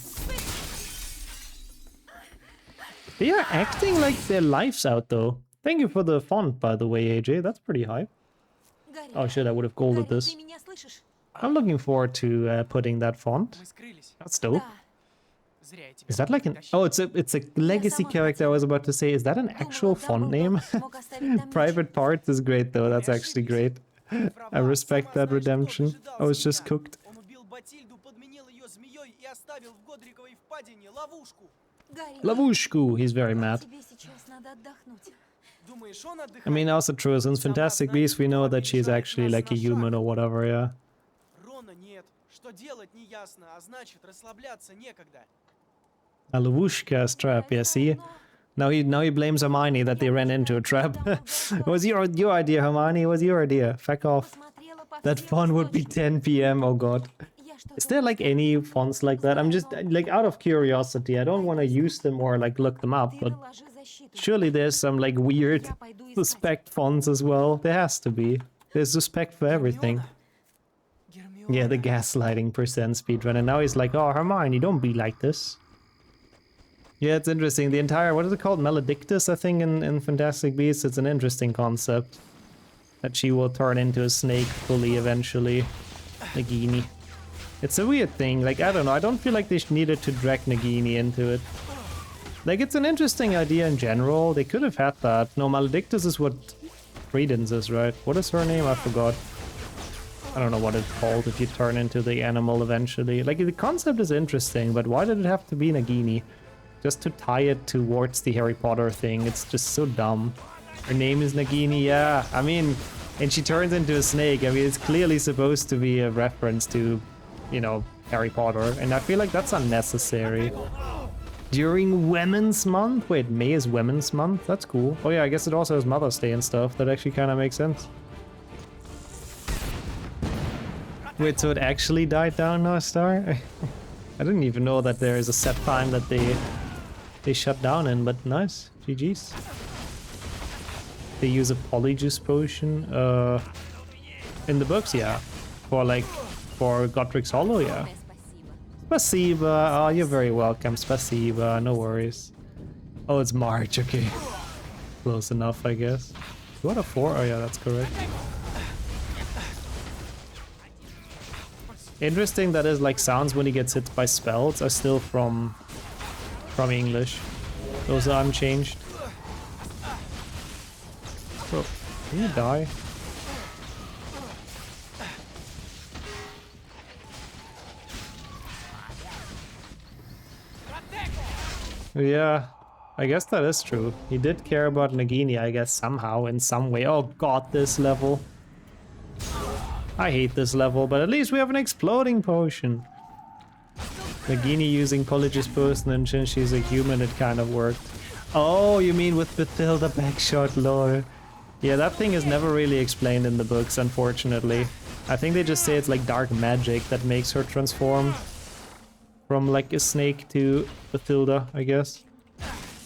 They are acting like their lives out, though. Thank you for the font, by the way, AJ. That's pretty hype. Гарри, Oh shit, I would have golded Гарри, this. ты меня слышишь? I'm looking forward to putting that font. Мы скрылись. That's dope. Да. Зря я тебя Is that like an... притащил. Oh, it's a legacy character, I was about to say. Is that an actual font name? Private Parts is great, though. That's actually great. I respect that redemption. I was just cooked. Он убил Батильду, подменил ее змеей и оставил в Годриковой впадине ловушку. Гарри, Lavushku, he's very mad. тебе сейчас надо отдохнуть. Думаешь, он отдыхает? I mean, also true, since Fantastic Beasts, we know that she's actually like a human or whatever, yeah. Рона нет. Что делать неясно, а значит расслабляться некогда. A Lavushka's trap, yeah, see? Now he blames Hermione that they ran into a trap. It was your idea, Hermione, it was your idea. Fuck off. Посмотрела по That всем font would be источникам. 10 p.m, oh god. Я что-то Is there like any fonts like that? I'm just like out of curiosity. I don't want to use them or like look them up, Ты but наложи защиту. surely there's some like weird Я пойду искать. suspect fonts as well. There has to be. There's suspect for everything. Гермиона. Yeah, the gaslighting percent speedrun, and now he's like, oh Hermione, don't be like this. Yeah, it's interesting. The entire, what is it called? Maledictus, I think, in Fantastic Beasts. It's an interesting concept. That she will turn into a snake fully eventually. Nagini. It's a weird thing. Like, I don't know. I don't feel like they needed to drag Nagini into it. Like, it's an interesting idea in general. They could have had that. No, Maledictus is what Credence is, right? What is her name? I forgot. I don't know what it's called if you turn into the animal eventually. Like, the concept is interesting, but why did it have to be Nagini? Just to tie it towards the Harry Potter thing. It's just so dumb. Her name is Nagini, yeah. I mean, and she turns into a snake. I mean, it's clearly supposed to be a reference to, you know, Harry Potter. And I feel like that's unnecessary. During Women's Month? Wait, May is Women's Month? That's cool. Oh yeah, I guess it also has Mother's Day and stuff. That actually kind of makes sense. Wait, so it actually died down now, Star? I didn't even know that there is a set time that they shut down in, but nice. GG's. They use a polyjuice potion. In the books, yeah. For Godric's Hollow, yeah. Спасибо. Spasiba. Oh, you're very welcome. Spasiba. No worries. Oh, it's March. Okay. Close enough, I guess. 2 out of 4? Oh, yeah, that's correct. Interesting that is like sounds when he gets hit by spells are still from English. Those are unchanged. Bro, can you die? Yeah, I guess that is true. He did care about Nagini, I guess, somehow, in some way. Oh god, this level. I hate this level, but at least we have an exploding potion. Nagini using Polyjuice potion, and since she's a human, it kind of worked. Oh, you mean with Bathilda backshot, lol. Yeah, that thing is never really explained in the books, unfortunately. I think they just say it's like dark magic that makes her transform from like a snake to Bathilda, I guess.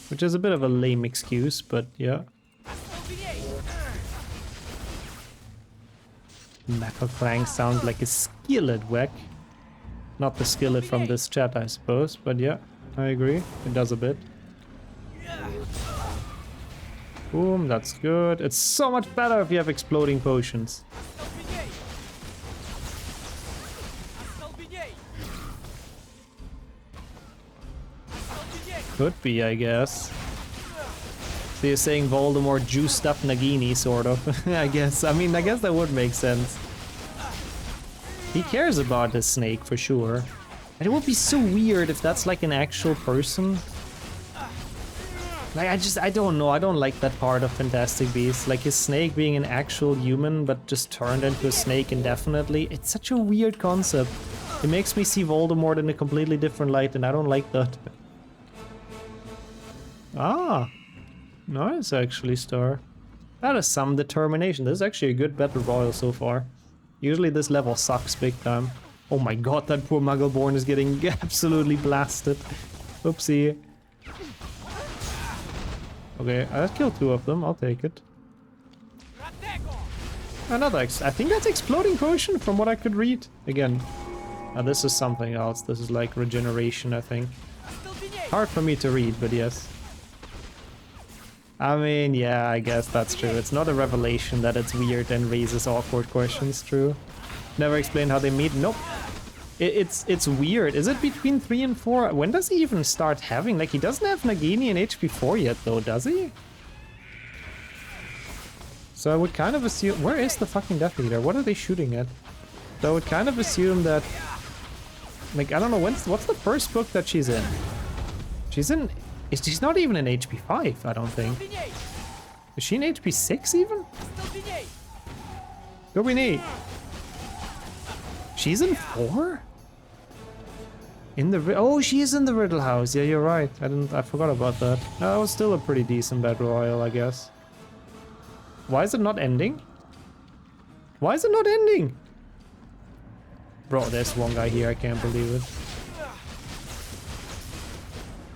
Which is a bit of a lame excuse, but yeah. Knuckle clang sounds like a skillet whack. Not the skillet from this chat, I suppose, but yeah, I agree. It does a bit. Boom, that's good. It's so much better if you have exploding potions. Could be, I guess. So you're saying Voldemort juiced up Nagini, sort of. I guess. I mean, I guess that would make sense. He cares about his snake, for sure. And it would be so weird if that's like an actual person. Like, I don't know. I don't like that part of Fantastic Beasts. Like, his snake being an actual human, but just turned into a snake indefinitely. It's such a weird concept. It makes me see Voldemort in a completely different light, and I don't like that. Ah. Nice, actually, Star. That is some determination. This is actually a good battle royal so far. Usually this level sucks big time. Oh my god, that poor Muggleborn is getting absolutely blasted. Oopsie. Okay, I killed 2 of them. I'll take it. Another I think that's exploding potion from what I could read. Again, This is something else. This is like regeneration, I think. Hard for me to read, but yes. I mean, yeah, I guess that's true. It's not a revelation that it's weird and raises awkward questions, true. Never explained how they meet. Nope. It's weird. Is it between 3 and 4? When does he even start having? Like, he doesn't have Nagini in HP 4 yet, though, does he? So I would kind of assume... Where is the fucking Death Eater? What are they shooting at? So I would kind of assume that... Like, I don't know, what's the first book that she's in? She's in... She's not even in HP 5, I don't think. Is she in HP 6 even? Go Renee. She's in 4? In the... Oh, she is in the Riddle House. Yeah, you're right. I forgot about that. That was still a pretty decent Battle Royale, I guess. Why is it not ending? Why is it not ending? Bro, there's one guy here. I can't believe it.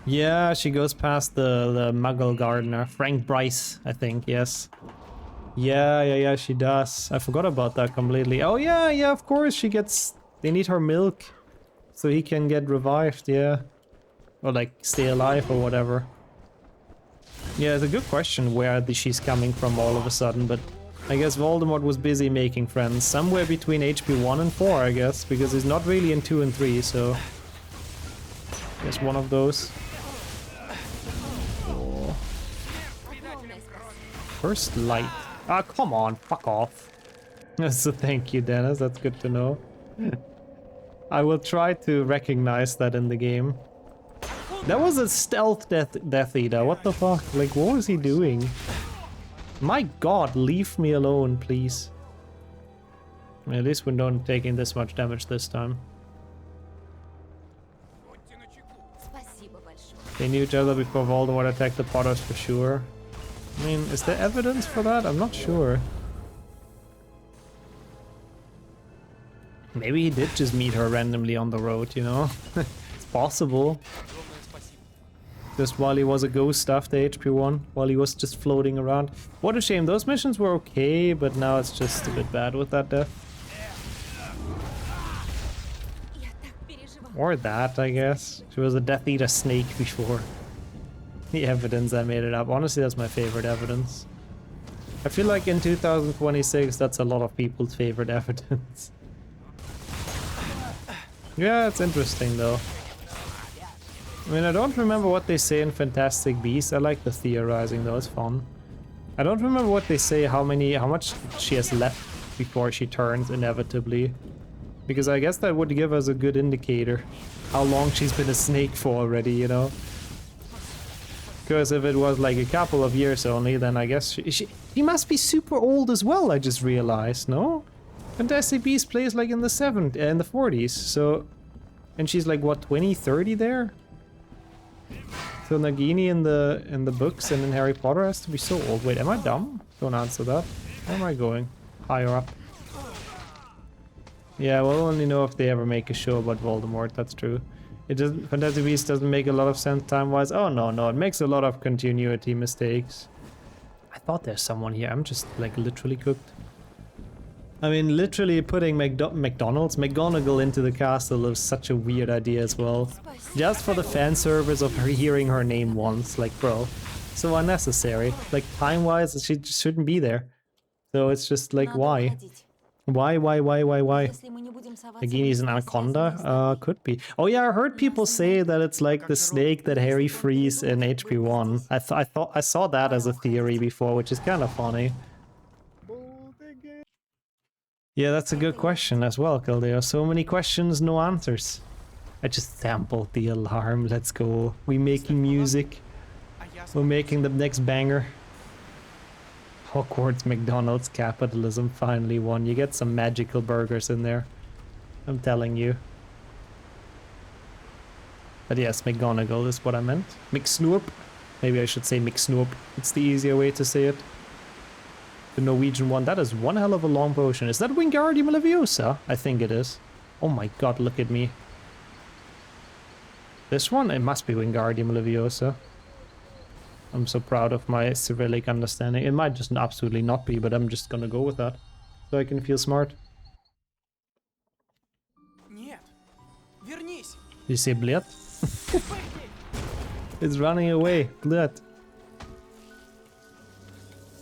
Yeah, she goes past the Muggle Gardener. Frank Bryce, I think. Yes. Yeah, she does. I forgot about that completely. Oh, yeah, of course. She gets... They need her milk. So he can get revived, yeah. Or, like, stay alive or whatever. Yeah, it's a good question where she's coming from all of a sudden, but... I guess Voldemort was busy making friends. Somewhere between HP 1 and 4, I guess. Because he's not really in 2 and 3, so... I guess one of those. Oh. First light. Ah, come on, fuck off. So thank you, Dennis, that's good to know. I will try to recognize that in the game. That was a stealth Death Eater, what the fuck? Like, what was he doing? My god, leave me alone, please. At least we're not taking this much damage this time. They knew each other before Voldemort attacked the Potters for sure. I mean, is there evidence for that? I'm not sure. Maybe he did just meet her randomly on the road, you know? It's possible. Just while he was a ghost after HP 1, while he was just floating around. What a shame, those missions were okay, but now it's just a bit bad with that death. Or that, I guess. She was a Death Eater snake before. The evidence, I made it up. Honestly, that's my favorite evidence. I feel like in 2026, that's a lot of people's favorite evidence. Yeah, it's interesting though. I mean, I don't remember what they say in Fantastic Beasts. I like the theorizing though, it's fun. I don't remember what they say, how much she has left before she turns inevitably. Because I guess that would give us a good indicator how long she's been a snake for already, you know? Because if it was like a couple of years only, then I guess she must be super old as well, I just realized, no? Fantastic Beasts plays like in the 40s, so... And she's like, what, 20, 30 there? So Nagini in the books and in Harry Potter has to be so old. Wait, am I dumb? Don't answer that. Where am I going? Higher up. Yeah, we'll only know if they ever make a show about Voldemort, that's true. It doesn't... Fantastic Beasts doesn't make a lot of sense time-wise. Oh, no, it makes a lot of continuity mistakes. I thought there's someone here. I'm just, like, literally cooked. I mean, literally putting McGonagall into the castle is such a weird idea as well. Just for the fan service of her hearing her name once. Like, bro, so unnecessary. Like, time-wise, she just shouldn't be there. So it's just like, why? Why? Nagini's an anaconda? Could be. Oh yeah, I heard people say that it's like the snake that Harry frees in HP 1. I saw that as a theory before, which is kind of funny. Yeah, that's a good question as well, Kildare. So many questions, no answers. I just sampled the alarm. Let's go. We're making music. We're making the next banger. Hogwarts McDonald's capitalism finally won. You get some magical burgers in there. I'm telling you. But yes, McGonagall is what I meant. McSnoop. Maybe I should say McSnoop. It's the easier way to say it. The Norwegian one. That is one hell of a long potion. Is that Wingardium Leviosa? I think it is. Oh my god, look at me. This one? It must be Wingardium Leviosa. I'm so proud of my Cyrillic understanding. It might just absolutely not be, but I'm just gonna go with that. So I can feel smart. You say Blit? It's running away. Blit.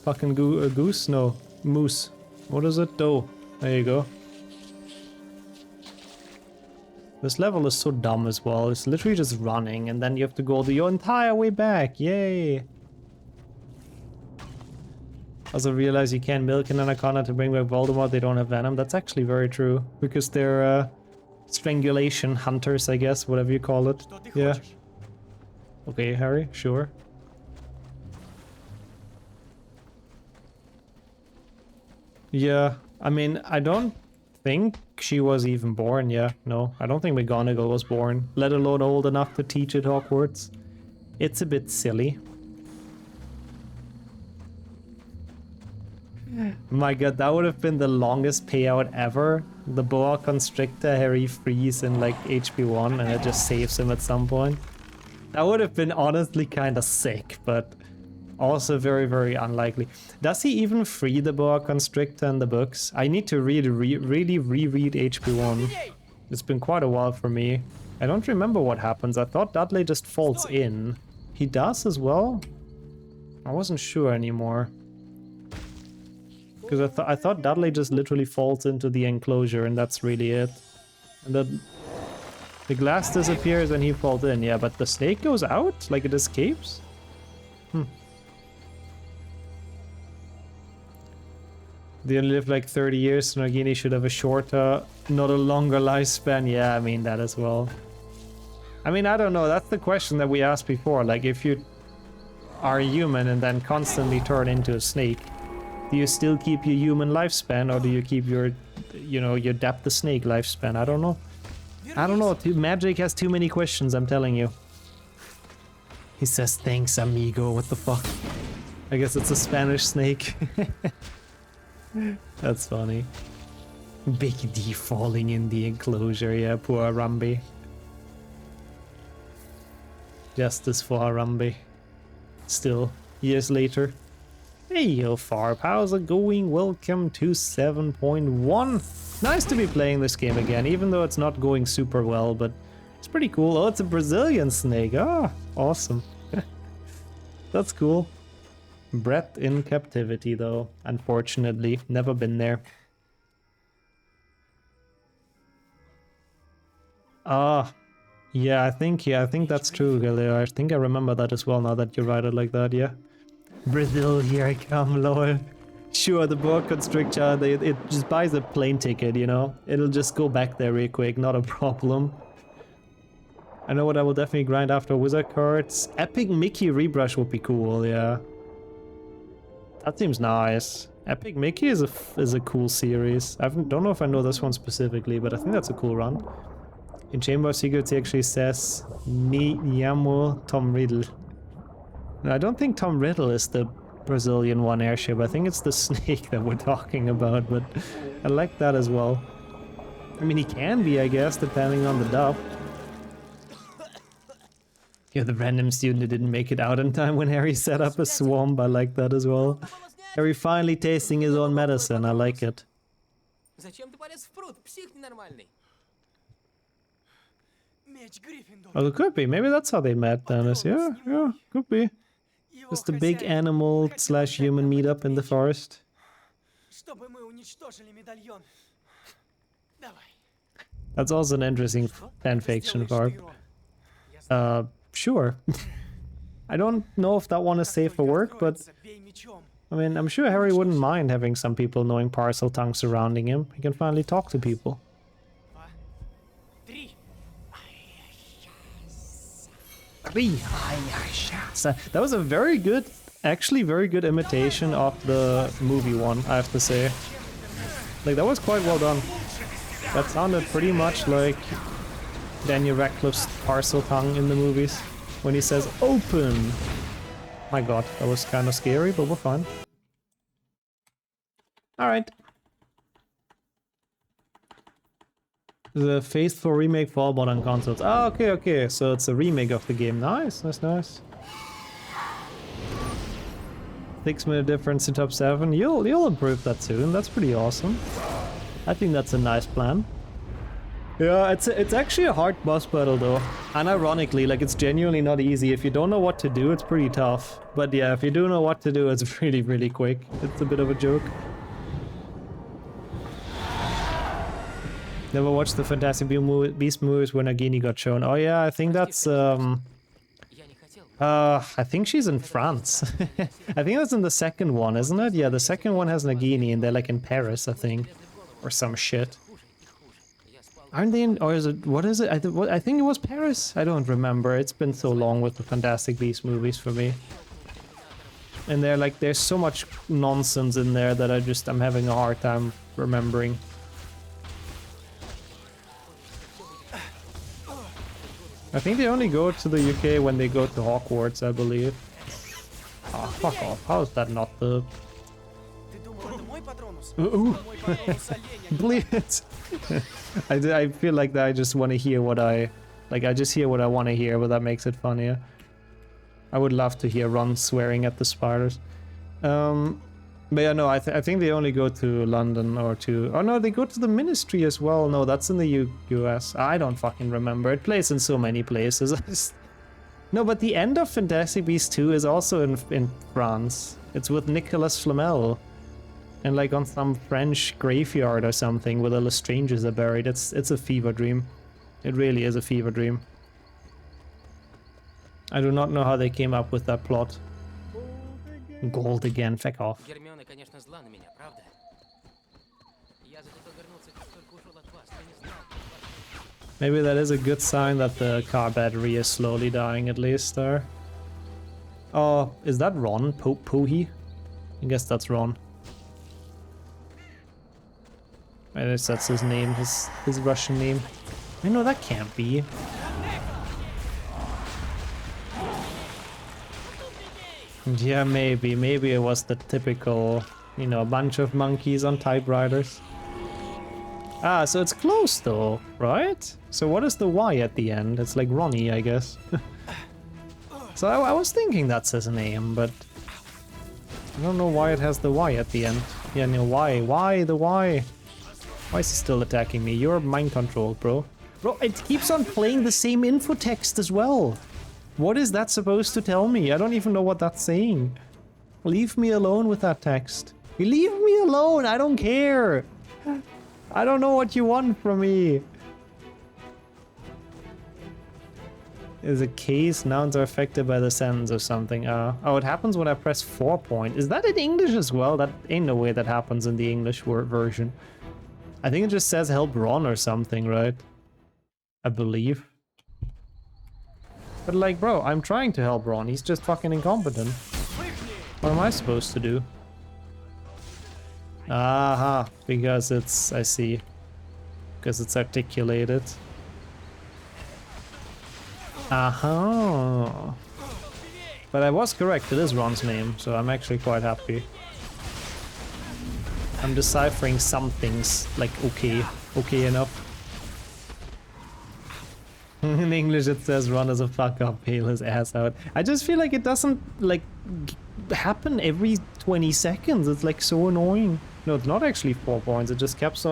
Fucking goose? No. Moose. What is it? Doe. There you go. This level is so dumb as well. It's literally just running and then you have to go the entire way back. Yay! Also realize you can't milk an anaconda to bring back Voldemort. They don't have venom. That's actually very true. Because they're strangulation hunters, I guess. Whatever you call it. Yeah. Okay, Harry. Sure. Yeah. I mean, I don't think she was even born. Yeah. No. I don't think McGonagall was born. Let alone old enough to teach at Hogwarts. It's a bit silly. My god, that would have been the longest payout ever. The boa constrictor Harry frees in like HP1 and it just saves him at some point. That would have been honestly kind of sick, but also very, very unlikely. Does he even free the boa constrictor in the books? I need to really reread HP1. It's been quite a while for me. I don't remember what happens. I thought Dudley just falls in. He does as well? I wasn't sure anymore. Because I thought Dudley just literally falls into the enclosure and that's really it. And then the glass disappears and he falls in, yeah, but the snake goes out? Like it escapes? They only live like 30 years, so Nagini should have a shorter, not a longer lifespan. Yeah, I mean that as well. I mean, I don't know, that's the question that we asked before. Like if you are human and then constantly turn into a snake, do you still keep your human lifespan or do you keep your, you know, your Dap the Snake lifespan? I don't know. I don't know. Magic has too many questions, I'm telling you. He says, thanks, amigo. What the fuck? I guess it's a Spanish snake. That's funny. Big D falling in the enclosure. Yeah, poor Harambe. Justice for Harambe. Still, years later. Hey yo Farb, how's it going? Welcome to 7.1. Nice to be playing this game again, even though it's not going super well, but it's pretty cool. Oh, it's a Brazilian snake. Ah, awesome. That's cool. Bred in captivity though, unfortunately. Never been there. Ah, yeah, I think that's true, Galileo. I think I remember that as well now that you write it like that, yeah. Brazil, here I come, lol. Sure, the boa constrictor, it just buys a plane ticket, you know? It'll just go back there real quick, not a problem. I know what I will definitely grind after wizard cards. Epic Mickey rebrush would be cool, yeah. That seems nice. Epic Mickey is a cool series. Don't know if I know this one specifically, but I think that's a cool run. In Chamber of Secrets he actually says, Me llamo Tom Riddle. I don't think Tom Riddle is the Brazilian one airship. I think it's the snake that we're talking about, but I like that as well. I mean, he can be, I guess, depending on the dub. You're the random student who didn't make it out in time when Harry set up a swamp. I like that as well. Harry finally tasting his own medicine. I like it. Oh, it could be. Maybe that's how they met, Dennis. Yeah, could be. Just a big animal / human meetup in the forest. That's also an interesting fanfiction, Barb. Sure. I don't know if that one is safe for work, but I mean, I'm sure Harry wouldn't mind having some people knowing parcel tongue surrounding him. He can finally talk to people. That was a very good, actually very good imitation of the movie one, I have to say. Like, that was quite well done. That sounded pretty much like Daniel Radcliffe's parcel tongue in the movies when he says open. My god, that was kind of scary, but we're fine. Alright. The faithful remake for all modern consoles. Oh, okay. So it's a remake of the game. Nice. 6-minute difference to top 7. You'll improve that soon. That's pretty awesome. I think that's a nice plan. Yeah, it's actually a hard boss battle though. And ironically, like it's genuinely not easy. If you don't know what to do, it's pretty tough. But yeah, if you do know what to do, it's really, really quick. It's a bit of a joke. Never watched the Fantastic Beast movies when Nagini got shown. Oh yeah, I think that's I think she's in France. I think that's in the second one, isn't it? Yeah, the second one has Nagini and they're like in Paris, I think. Or some shit. Aren't they in, or is it, what is it? I think it was Paris. I don't remember. It's been so long with the Fantastic Beasts movies for me. And they're like, there's so much nonsense in there that I'm having a hard time remembering. I think they only go to the UK when they go to Hogwarts, I believe. Ah, oh, fuck off. How is that not the... Ooh. Bleed. I feel like that I just want to hear what I just hear what I want to hear, but that makes it funnier. I would love to hear Ron swearing at the spiders. But yeah, no, I think they only go to London or to... Oh no, they go to the Ministry as well. No, that's in the US. I don't fucking remember. It plays in so many places. No, but the end of Fantastic Beasts 2 is also in France. It's with Nicolas Flamel. And like on some French graveyard or something where the Lestranges are buried. It's a fever dream. It really is a fever dream. I do not know how they came up with that plot. Gold again, feck off. Maybe that is a good sign that the car battery is slowly dying at least there. Oh, is that Ron? Pohi? I guess that's Ron. I guess that's his name, his Russian name. I know that can't be. Yeah, maybe it was the typical, you know, a bunch of monkeys on typewriters. Ah, so it's close though, right? So what is the Y at the end? It's like Ronnie, I guess. So I was thinking that's his name, but I don't know why it has the Y at the end. Yeah, no, why the Y? Why is he still attacking me? You're mind controlled, bro. Bro, it keeps on playing the same info text as well. What is that supposed to tell me? I don't even know what that's saying. Leave me alone with that text. Leave me alone, I don't care. I don't know what you want from me. Is a case, nouns are affected by the sentence or something. Oh, it happens when I press 4 point. Is that in English as well? That ain't no way that happens in the English version. I think it just says help Ron or something, right? I believe. But like, bro, I'm trying to help Ron. He's just fucking incompetent. What am I supposed to do? Aha, because it's... I see. Because it's articulated. Aha. But I was correct, it is Ron's name, so I'm actually quite happy. I'm deciphering some things, like okay enough. In English it says Ron is a fuck up, pale his ass out. I just feel like it doesn't like happen every 20 seconds. It's like so annoying. No, it's not actually 4 points. It just keeps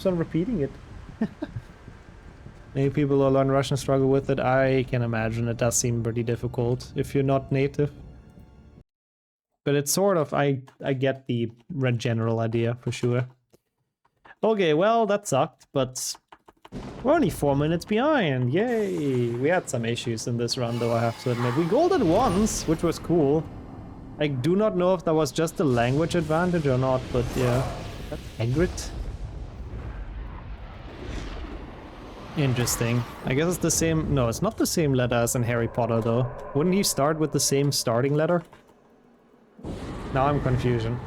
on repeating it. Many people who learn Russian struggle with it. I can imagine it does seem pretty difficult if you're not native. But it's sort of, I get the general idea for sure. Okay, well, that sucked, but we're only 4 minutes behind. Yay! We had some issues in this run, though, I have to admit. We golded once, which was cool. I do not know if that was just a language advantage or not, but yeah. Egret? Interesting. I guess it's the same... No, it's not the same letter as in Harry Potter, though. Wouldn't he start with the same starting letter? Now I'm confusion.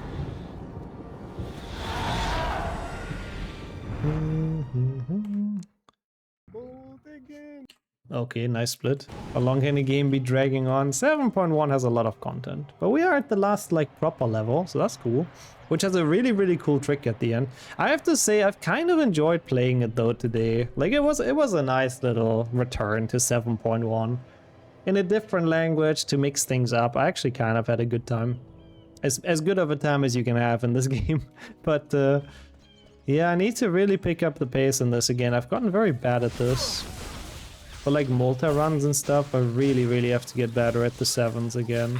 Okay, nice split. How long can a game be dragging on? 7.1 has a lot of content. But we are at the last, like, proper level, so that's cool. Which has a really, really cool trick at the end. I have to say, I've kind of enjoyed playing it, though, today. Like, it was a nice little return to 7.1. In a different language to mix things up. I actually kind of had a good time. As good of a time as you can have in this game. But, Yeah, I need to really pick up the pace in this again. I've gotten very bad at this. For like multi-runs and stuff, I really have to get better at the 7s again.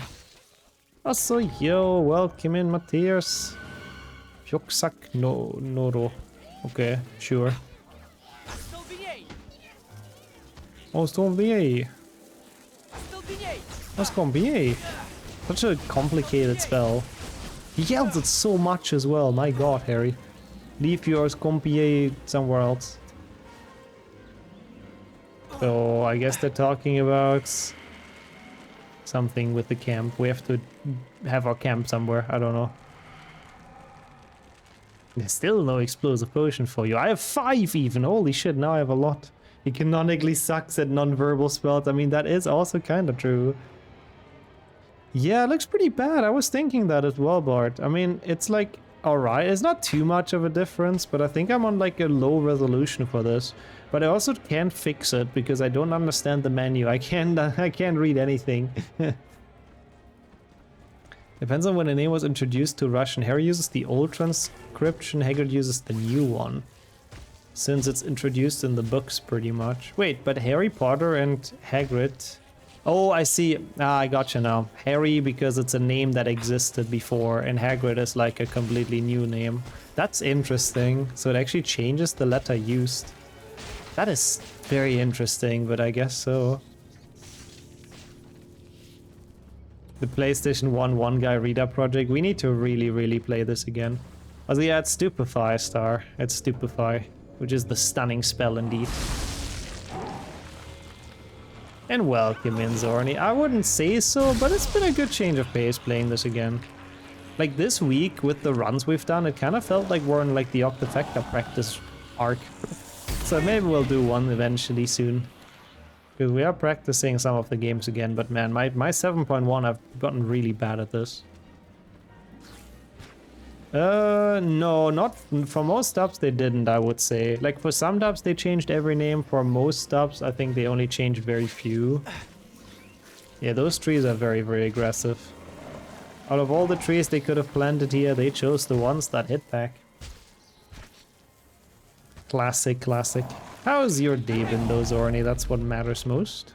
Also, yo, welcome in, Matthias. Fjoksak no Noro. Okay, sure. Oh, Stolbier. What's Stolbier? Such a complicated spell. He yells it so much as well, my god, Harry. Leave yours Compier somewhere else. So I guess they're talking about something with the camp. We have to have our camp somewhere, I don't know. There's still no explosive potion for you. I have 5 even, holy shit, now I have a lot. He canonically sucks at non-verbal spells. I mean, that is also kind of true. Yeah, it looks pretty bad. I was thinking that as well, Bart. I mean, it's like, alright, it's not too much of a difference, but I think I'm on like a low resolution for this. But I also can't fix it because I don't understand the menu. I can't read anything. Depends on when a name was introduced to Russian. Harry uses the old transcription, Hagrid uses the new one. Since it's introduced in the books pretty much. Wait, but Harry Potter and Hagrid... Oh, I see. Ah, I gotcha now. Harry because it's a name that existed before, and Hagrid is like a completely new name. That's interesting. So it actually changes the letter used. That is very interesting, but I guess so. The PlayStation 1 guy reader project. We need to really play this again. Also, yeah, it's Stupefy Star. It's Stupefy, which is the stunning spell indeed. And welcome in, Zorni. I wouldn't say so, but it's been a good change of pace playing this again. Like this week with the runs we've done, it kind of felt like we're in like the Octafecta practice arc. So maybe we'll do one eventually soon. Because we are practicing some of the games again, but man, my 7.1, I've gotten really bad at this. No, not for most dubs they didn't, I would say. Like for some dubs they changed every name, for most dubs I think they only changed very few. Yeah, those trees are very aggressive. Out of all the trees they could have planted here, they chose the ones that hit back. Classic. How's your day been though, Zorni? That's what matters most.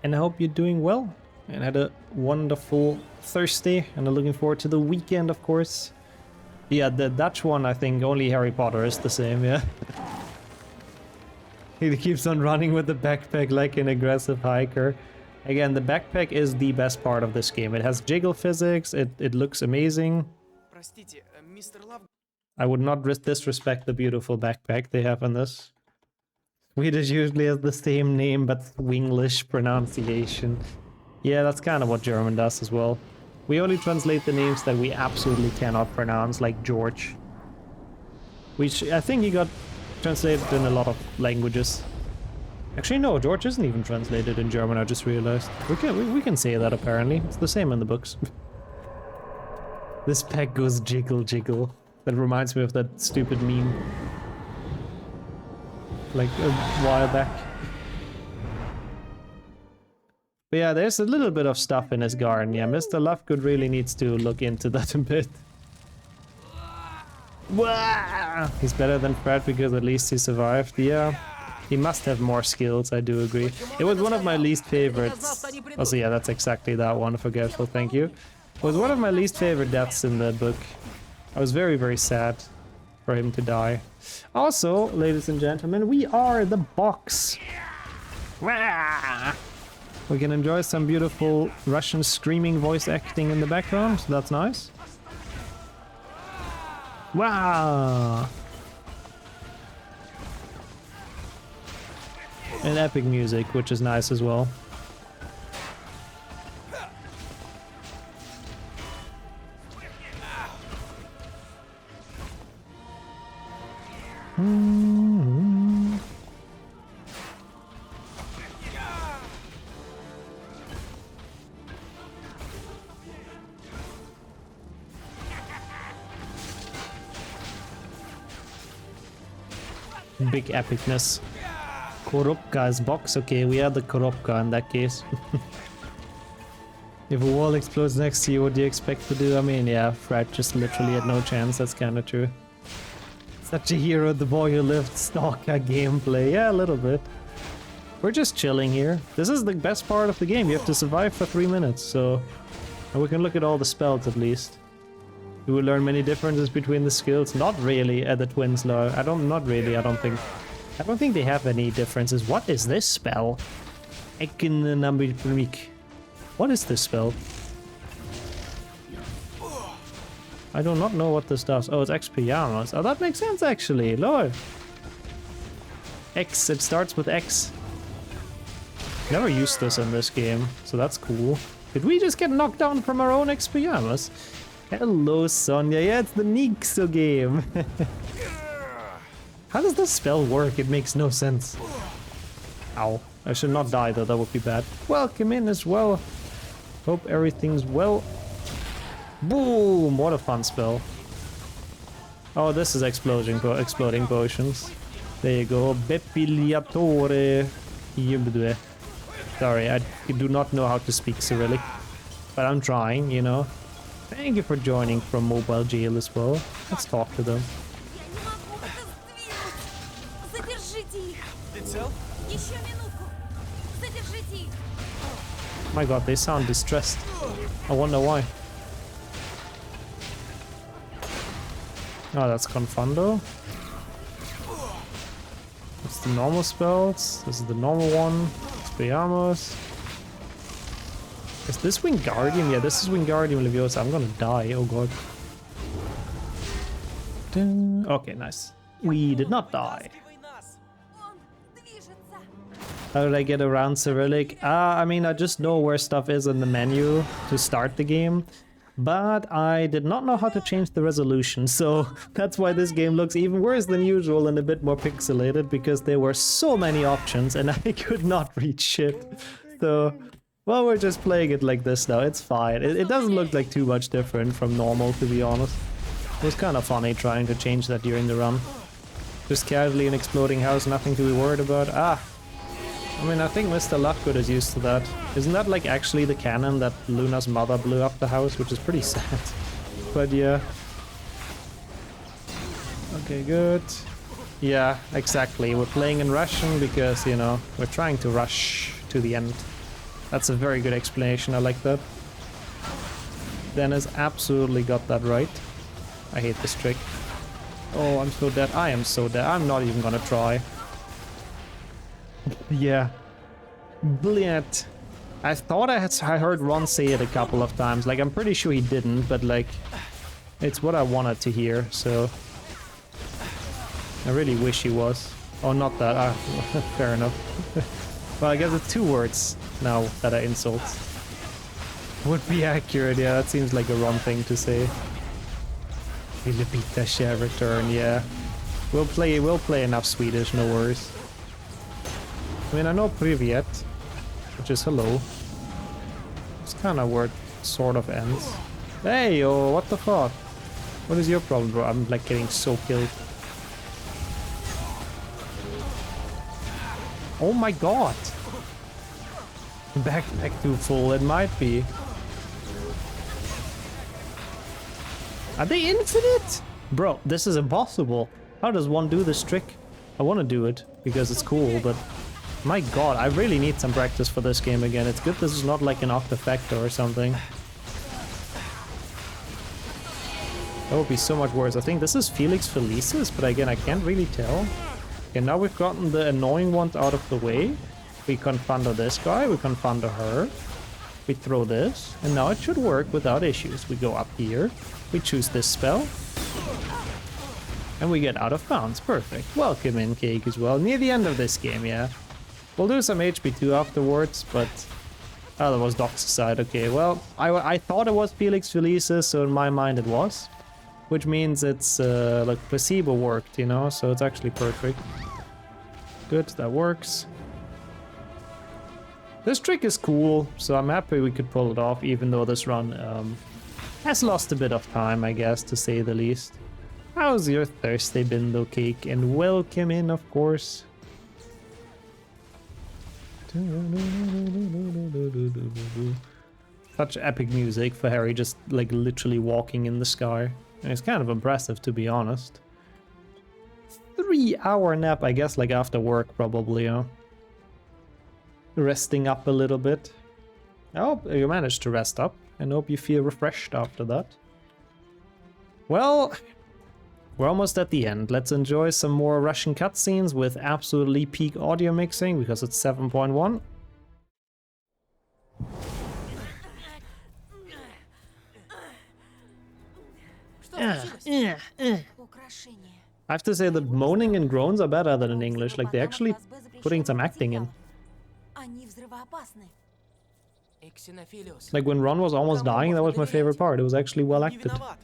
And I hope you're doing well and had a wonderful Thursday, and I'm looking forward to the weekend, of course. Yeah, the Dutch one, I think only Harry Potter is the same, yeah. He keeps on running with the backpack like an aggressive hiker. Again, the backpack is the best part of this game. It has jiggle physics, it looks amazing. Простите, мистер Лав... I would not disrespect the beautiful backpack they have in this. Swedish usually has the same name, but Winglish pronunciation. Yeah, that's kind of what German does as well. We only translate the names that we absolutely cannot pronounce, like George. Which I think he got translated in a lot of languages. Actually, no, George isn't even translated in German, I just realized. We can say that apparently. It's the same in the books. This pack goes jiggle. That reminds me of that stupid meme. Like a while back. But yeah, there's a little bit of stuff in his garden. Yeah, Mr. Lovegood really needs to look into that a bit. Wah! He's better than Fred because at least he survived. Yeah, he must have more skills, I do agree. It was one of my least favorites. Also, yeah, that's exactly that one, forgetful, thank you. It was one of my least favorite deaths in the book. I was very sad for him to die. Also, ladies and gentlemen, we are the box. Wah! We can enjoy some beautiful Russian screaming voice acting in the background. That's nice. Wow! And epic music, which is nice as well. Big epicness. Korobka is box. Okay, we are the Korobka in that case. If a wall explodes next to you, what do you expect to do? I mean, yeah, Fred just literally had no chance. That's kind of true. Such a hero, the boy who lived. Stalker gameplay. Yeah, a little bit. We're just chilling here. This is the best part of the game. You have to survive for 3 minutes, so... And we can look at all the spells at least. You will learn many differences between the skills. Not really, the twins law. Not really, I don't think. I don't think they have any differences. What is this spell? What is this spell? I do not know what this does. Oh, it's X-Pyjamas. Oh, that makes sense actually. Lord. X, it starts with X. Never used this in this game, so that's cool. Did we just get knocked down from our own X-Pyjamas? Hello, Sonia. Yeah, it's the Nixo game. How does this spell work? It makes no sense. Ow. I should not die though, that would be bad. Welcome in as well. Hope everything's well. Boom! What a fun spell. Oh, this is exploding potions. There you go. Bepigliatore. Sorry, I do not know how to speak Cyrillic. But I'm trying, you know. Thank you for joining from mobile jail as well. Let's talk to them. My god, they sound distressed. I wonder why. Oh, that's Confundo. That's the normal spells. This is the normal one. Expelliarmus. Is this Wingardium? Yeah, this is Wingardium Leviosa. I'm gonna die. Oh god. Okay, nice. We did not die. How did I get around Cyrillic? I mean, I just know where stuff is in the menu to start the game. But I did not know how to change the resolution, so that's why this game looks even worse than usual and a bit more pixelated, because there were so many options and I could not read shit. So, well, we're just playing it like this now, it's fine. It doesn't look like too much different from normal, to be honest. It was kind of funny trying to change that during the run. Just casually an exploding house, nothing to be worried about. I mean, I think Mr. Lockwood is used to that. Isn't that like actually the canon that Luna's mother blew up the house, which is pretty sad. But yeah. Okay, good. Yeah, exactly. We're playing in Russian because, you know, we're trying to rush to the end. That's a very good explanation, I like that. Dennis absolutely got that right. I hate this trick. Oh, I'm so dead. I am so dead. I'm not even gonna try. Yeah. Brilliant. I thought I heard Ron say it a couple of times. Like, I'm pretty sure he didn't, but like, it's what I wanted to hear, so... I really wish he was. Oh, not that. Fair enough. Well, I guess it's 2 words now that are insults. Would be accurate, yeah, that seems like a Ron thing to say. Filipita share return, yeah. We'll play enough Swedish, no worries. I mean, I know Privyet, which is hello. It's kind of where it sort of ends. Hey, yo, what the fuck? What is your problem, bro? I'm like getting so killed. Oh my god! Backpack too full, it might be. Are they infinite? Bro, this is impossible. How does one do this trick? I want to do it because it's cool, but my god, I really need some practice for this game again. It's good this is not like an Octafactor or something. That would be so much worse. I think this is Felix Felicis, but again, I can't really tell. Okay, now we've gotten the annoying ones out of the way. We Confundo this guy, we Confundo her. We throw this, and now it should work without issues. We go up here, we choose this spell, and we get out of bounds. Perfect. Welcome in, Cake, as well. Near the end of this game, yeah. We'll do some HP2 afterwards, but... Oh, that was Doxicide. Okay, well, I thought it was Felix Felicis, so in my mind it was. Which means it's, like, placebo worked, you know? So it's actually perfect. Good, that works. This trick is cool, so I'm happy we could pull it off, even though this run has lost a bit of time, I guess, to say the least. How's your Thursday been, though, Cake? And welcome in, of course. Such epic music for Harry just like literally walking in the sky. And it's kind of impressive, to be honest. 3-hour nap, I guess, like after work probably, you know. Resting up a little bit. I hope you managed to rest up and hope you feel refreshed after that. Well, we're almost at the end. Let's enjoy some more Russian cutscenes with absolutely peak audio mixing because it's 7.1. Украшение. I have to say that moaning and groans are better than in English. Like, they're actually putting some acting in. Они взрывоопасны. И Ксенофилиус. Like, when Ron was almost dying, that was my favorite part. It was actually well Не acted. виноват.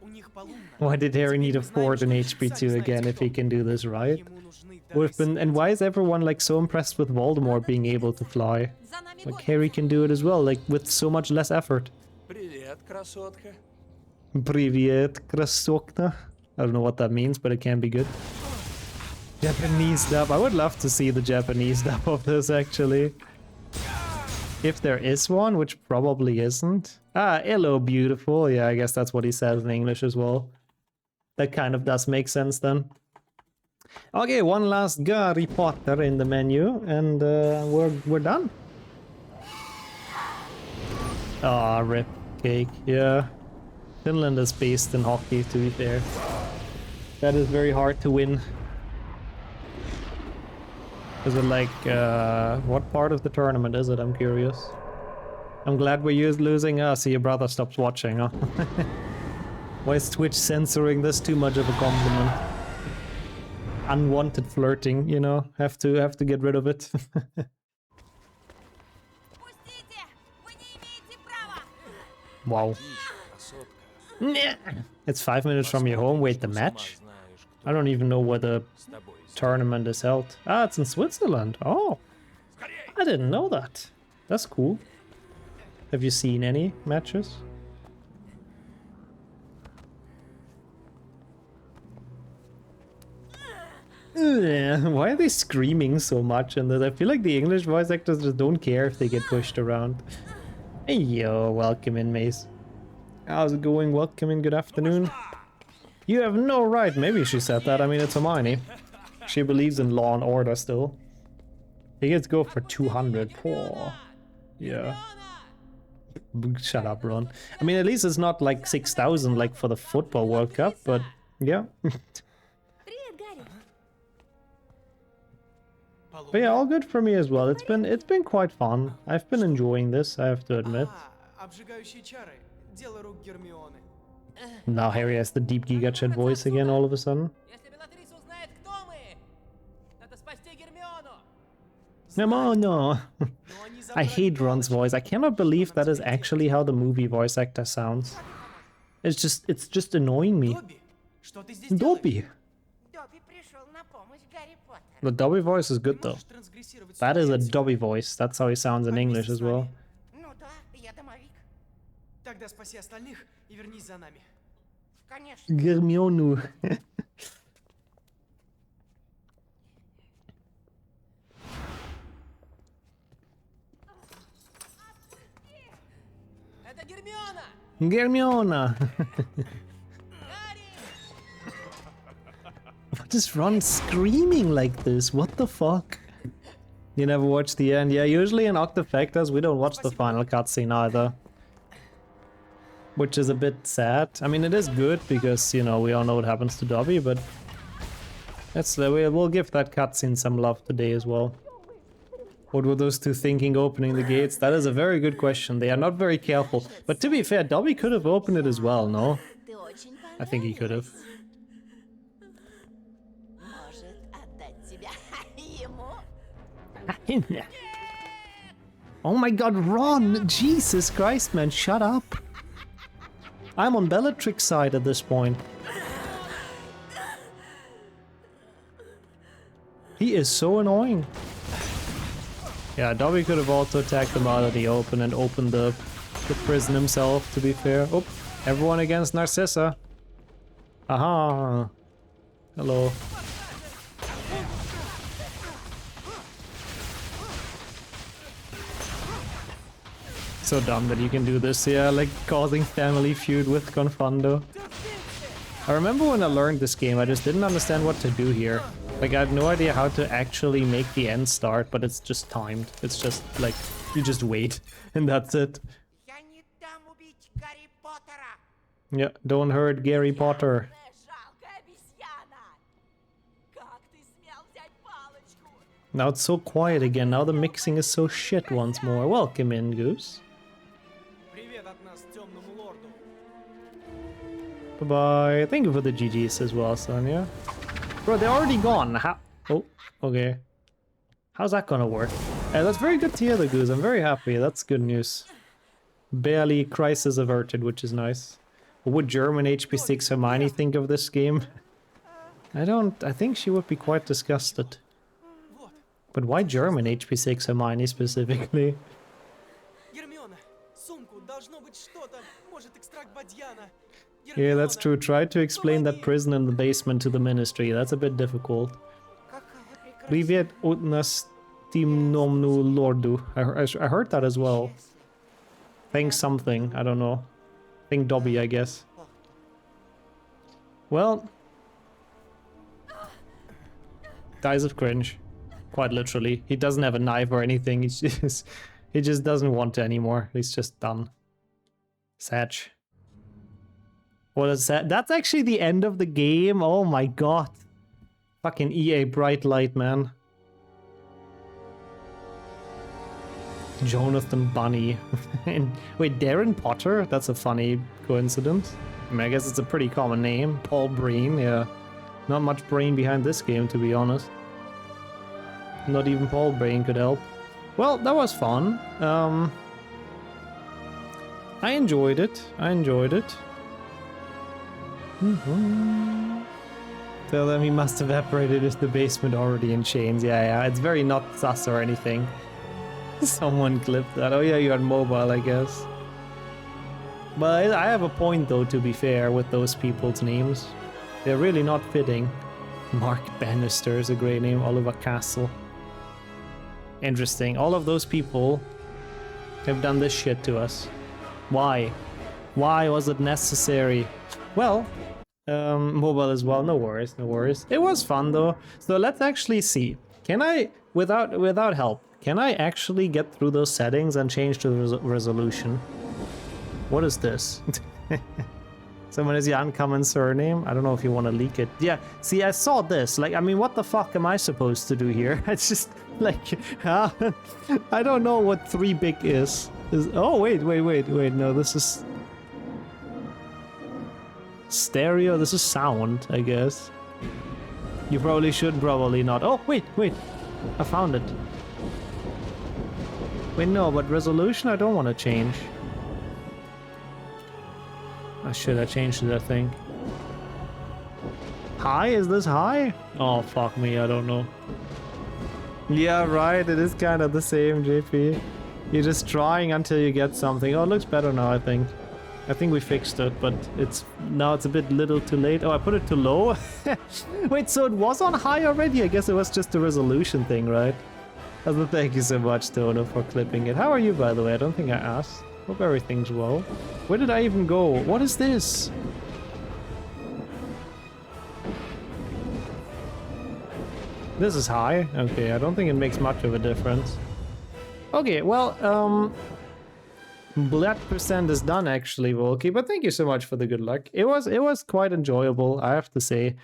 У них полумно. Why did Harry need a fort in HP2 again if he can do this right? Ему нужны We've been, and дары why is everyone like so impressed with Voldemort being able to fly? За нами Like, гонятся. Harry can do it as well, like with so much less effort. Привет, красотка. Привет, красотка. I don't know what that means, but it can be good. Japanese dub. I would love to see the Japanese dub of this actually. If there is one, which probably isn't. Ah, hello, beautiful. Yeah, I guess that's what he says in English as well. That kind of does make sense then. Okay, one last Garry Potter in the menu, and we're done. Ah, rip cake. Yeah, Finland is based in hockey. To be fair, that is very hard to win. Is it like, what part of the tournament is it? I'm curious. I'm glad we're losing. So your brother stops watching, huh? Why is Twitch censoring this? Too much of a compliment. Unwanted flirting, you know. Have to get rid of it. Пустите! Вы не имеете права! Wow. It's 5 minutes from your home. Wait, the match? I don't even know where the tournament is held. Ah, it's in Switzerland. Oh, I didn't know that. That's cool. Have you seen any matches? Ugh, why are they screaming so much in this? I feel like the English voice actors just don't care if they get pushed around. Hey yo, welcome in, Mace. How's it going? Welcome in, good afternoon. You have no right. Maybe she said that. I mean, it's Hermione. She believes in law and order still. He gets go for 200. Poor. Yeah. Shut up, Ron. I mean, at least it's not like 6,000 like for the football World Cup, but yeah. Привет, Гарри. But yeah, all good for me as well. It's been quite fun. I've been enjoying this, I have to admit. Обжигающие чары. Дело рук Гермионы. Now Harry has the deep Giga Chat voice again all of a sudden. Если Белатриса узнает, кто мы, надо спасти Гермиону. No, no. Но они I забрали hate Ron's палочку. voice. I cannot believe that is actually how the movie voice actor sounds. It's just annoying me. Добби, что ты здесь делаешь? Dobby. Добби пришел на помощь Гарри Поттеру. The Dobby voice is good though. Можешь трансгрессировать That is a ситуацию? Dobby voice. That's how he sounds in English as well. Ну да, я домовик. Тогда спаси остальных и вернись за нами. Конечно. Germionu. Это Гермиона! Germiona. Гарри! What is Ron screaming like this? What the fuck? You never watched the end? Yeah, usually in Octafactors we don't watch the final cutscene either. Which is a bit sad. I mean, it is good because, you know, we all know what happens to Dobby, but we'll give that cutscene some love today as well. What were those two thinking opening the gates? That is a very good question. They are not very careful. But to be fair, Dobby could have opened it as well, no? Ты очень I think he could have. Может отдать тебя ему? Oh my god, Ron! Jesus Christ, man, shut up! I'm on Bellatrix's side at this point. He is so annoying. Yeah, Dobby could have also attacked him out of the open and opened the prison himself, to be fair. Oh, everyone against Narcissa. Aha. Hello. So dumb that you can do this, yeah, like causing family feud with Confundo. I remember when I learned this game, I just didn't understand what to do here. Like, I had no idea how to actually make the end start, but it's just timed. It's just, like, you just wait, and that's it. Я не дам убить Гарри Поттера! Yeah, don't hurt Garry Potter. Жалкая обезьяна! Как ты смел взять палочку? Now it's so quiet again. Now the mixing is so shit once more. Welcome in, Goose. Привет от нас темному лорду. Bye-bye. Thank you for the GGs as well, Sonia. Bro, they're already gone. How? Oh, okay. How's that gonna work? That's very good to hear, the Goose. I'm very happy. That's good news. Barely crisis averted, which is nice. What would German HP6 Hermione think of this game? I think she would be quite disgusted. But why German HP6 Hermione specifically? Гермиона, сумку, должно быть что-то, может экстракт бадьяна. Yeah, that's Гермиона, true. Try to explain that помоги. prison in the basement to the ministry. That's a bit difficult. Привет, установну лорду. I heard that as well. Think something. I don't know. Think Dobby, I guess. Well, dies of cringe. Quite literally. He doesn't have a knife or anything. He just doesn't want to anymore. He's just done. Satch. What is that? That's actually the end of the game. Oh my god. Fucking EA bright light, man. Jonathan Bunny. And wait, Darren Potter? That's a funny coincidence. I mean, I guess it's a pretty common name. Paul Breen, yeah. Not much brain behind this game, to be honest. Not even Paul Breen could help. Well, that was fun. I enjoyed it. Tell them he must have evaporated into the basement already in chains. Yeah, it's very not sus or anything. Someone clipped that. Oh yeah, you're on mobile, I guess. But I have a point though, to be fair, with those people's names. They're really not fitting. Mark Bannister is a great name. Oliver Castle. Interesting. All of those people have done this shit to us. Why? Why was it necessary? Well, mobile as well. No worries, no worries. It was fun though. So let's actually see. Can I, without help, can I actually get through those settings and change the resolution? What is this? Someone has the uncommon surname. I don't know if you want to leak it. Yeah, see, I saw this. Like, I mean, what the fuck am I supposed to do here? It's just like, I don't know what 3 big is. Oh, wait. No, this is stereo. This is sound, I guess. You probably should, probably not. Oh, wait. I found it. Wait, no, but resolution I don't want to change. Oh shit, I changed it, I think. High? Is this high? Oh, fuck me, I don't know. Yeah, right, it is kind of the same, JP. You're just trying until you get something. Oh, it looks better now, I think. I think we fixed it, but now it's a bit little too late. Oh, I put it too low? Wait, so it was on high already? I guess it was just a resolution thing, right? Also, thank you so much, Tono, for clipping it. How are you, by the way? I don't think I asked. Hope everything's well. Where did I even go? What is this? This is high. Okay, I don't think it makes much of a difference. Okay, well, blood percent is done actually, Volky, but thank you so much for the good luck. It was quite enjoyable, I have to say.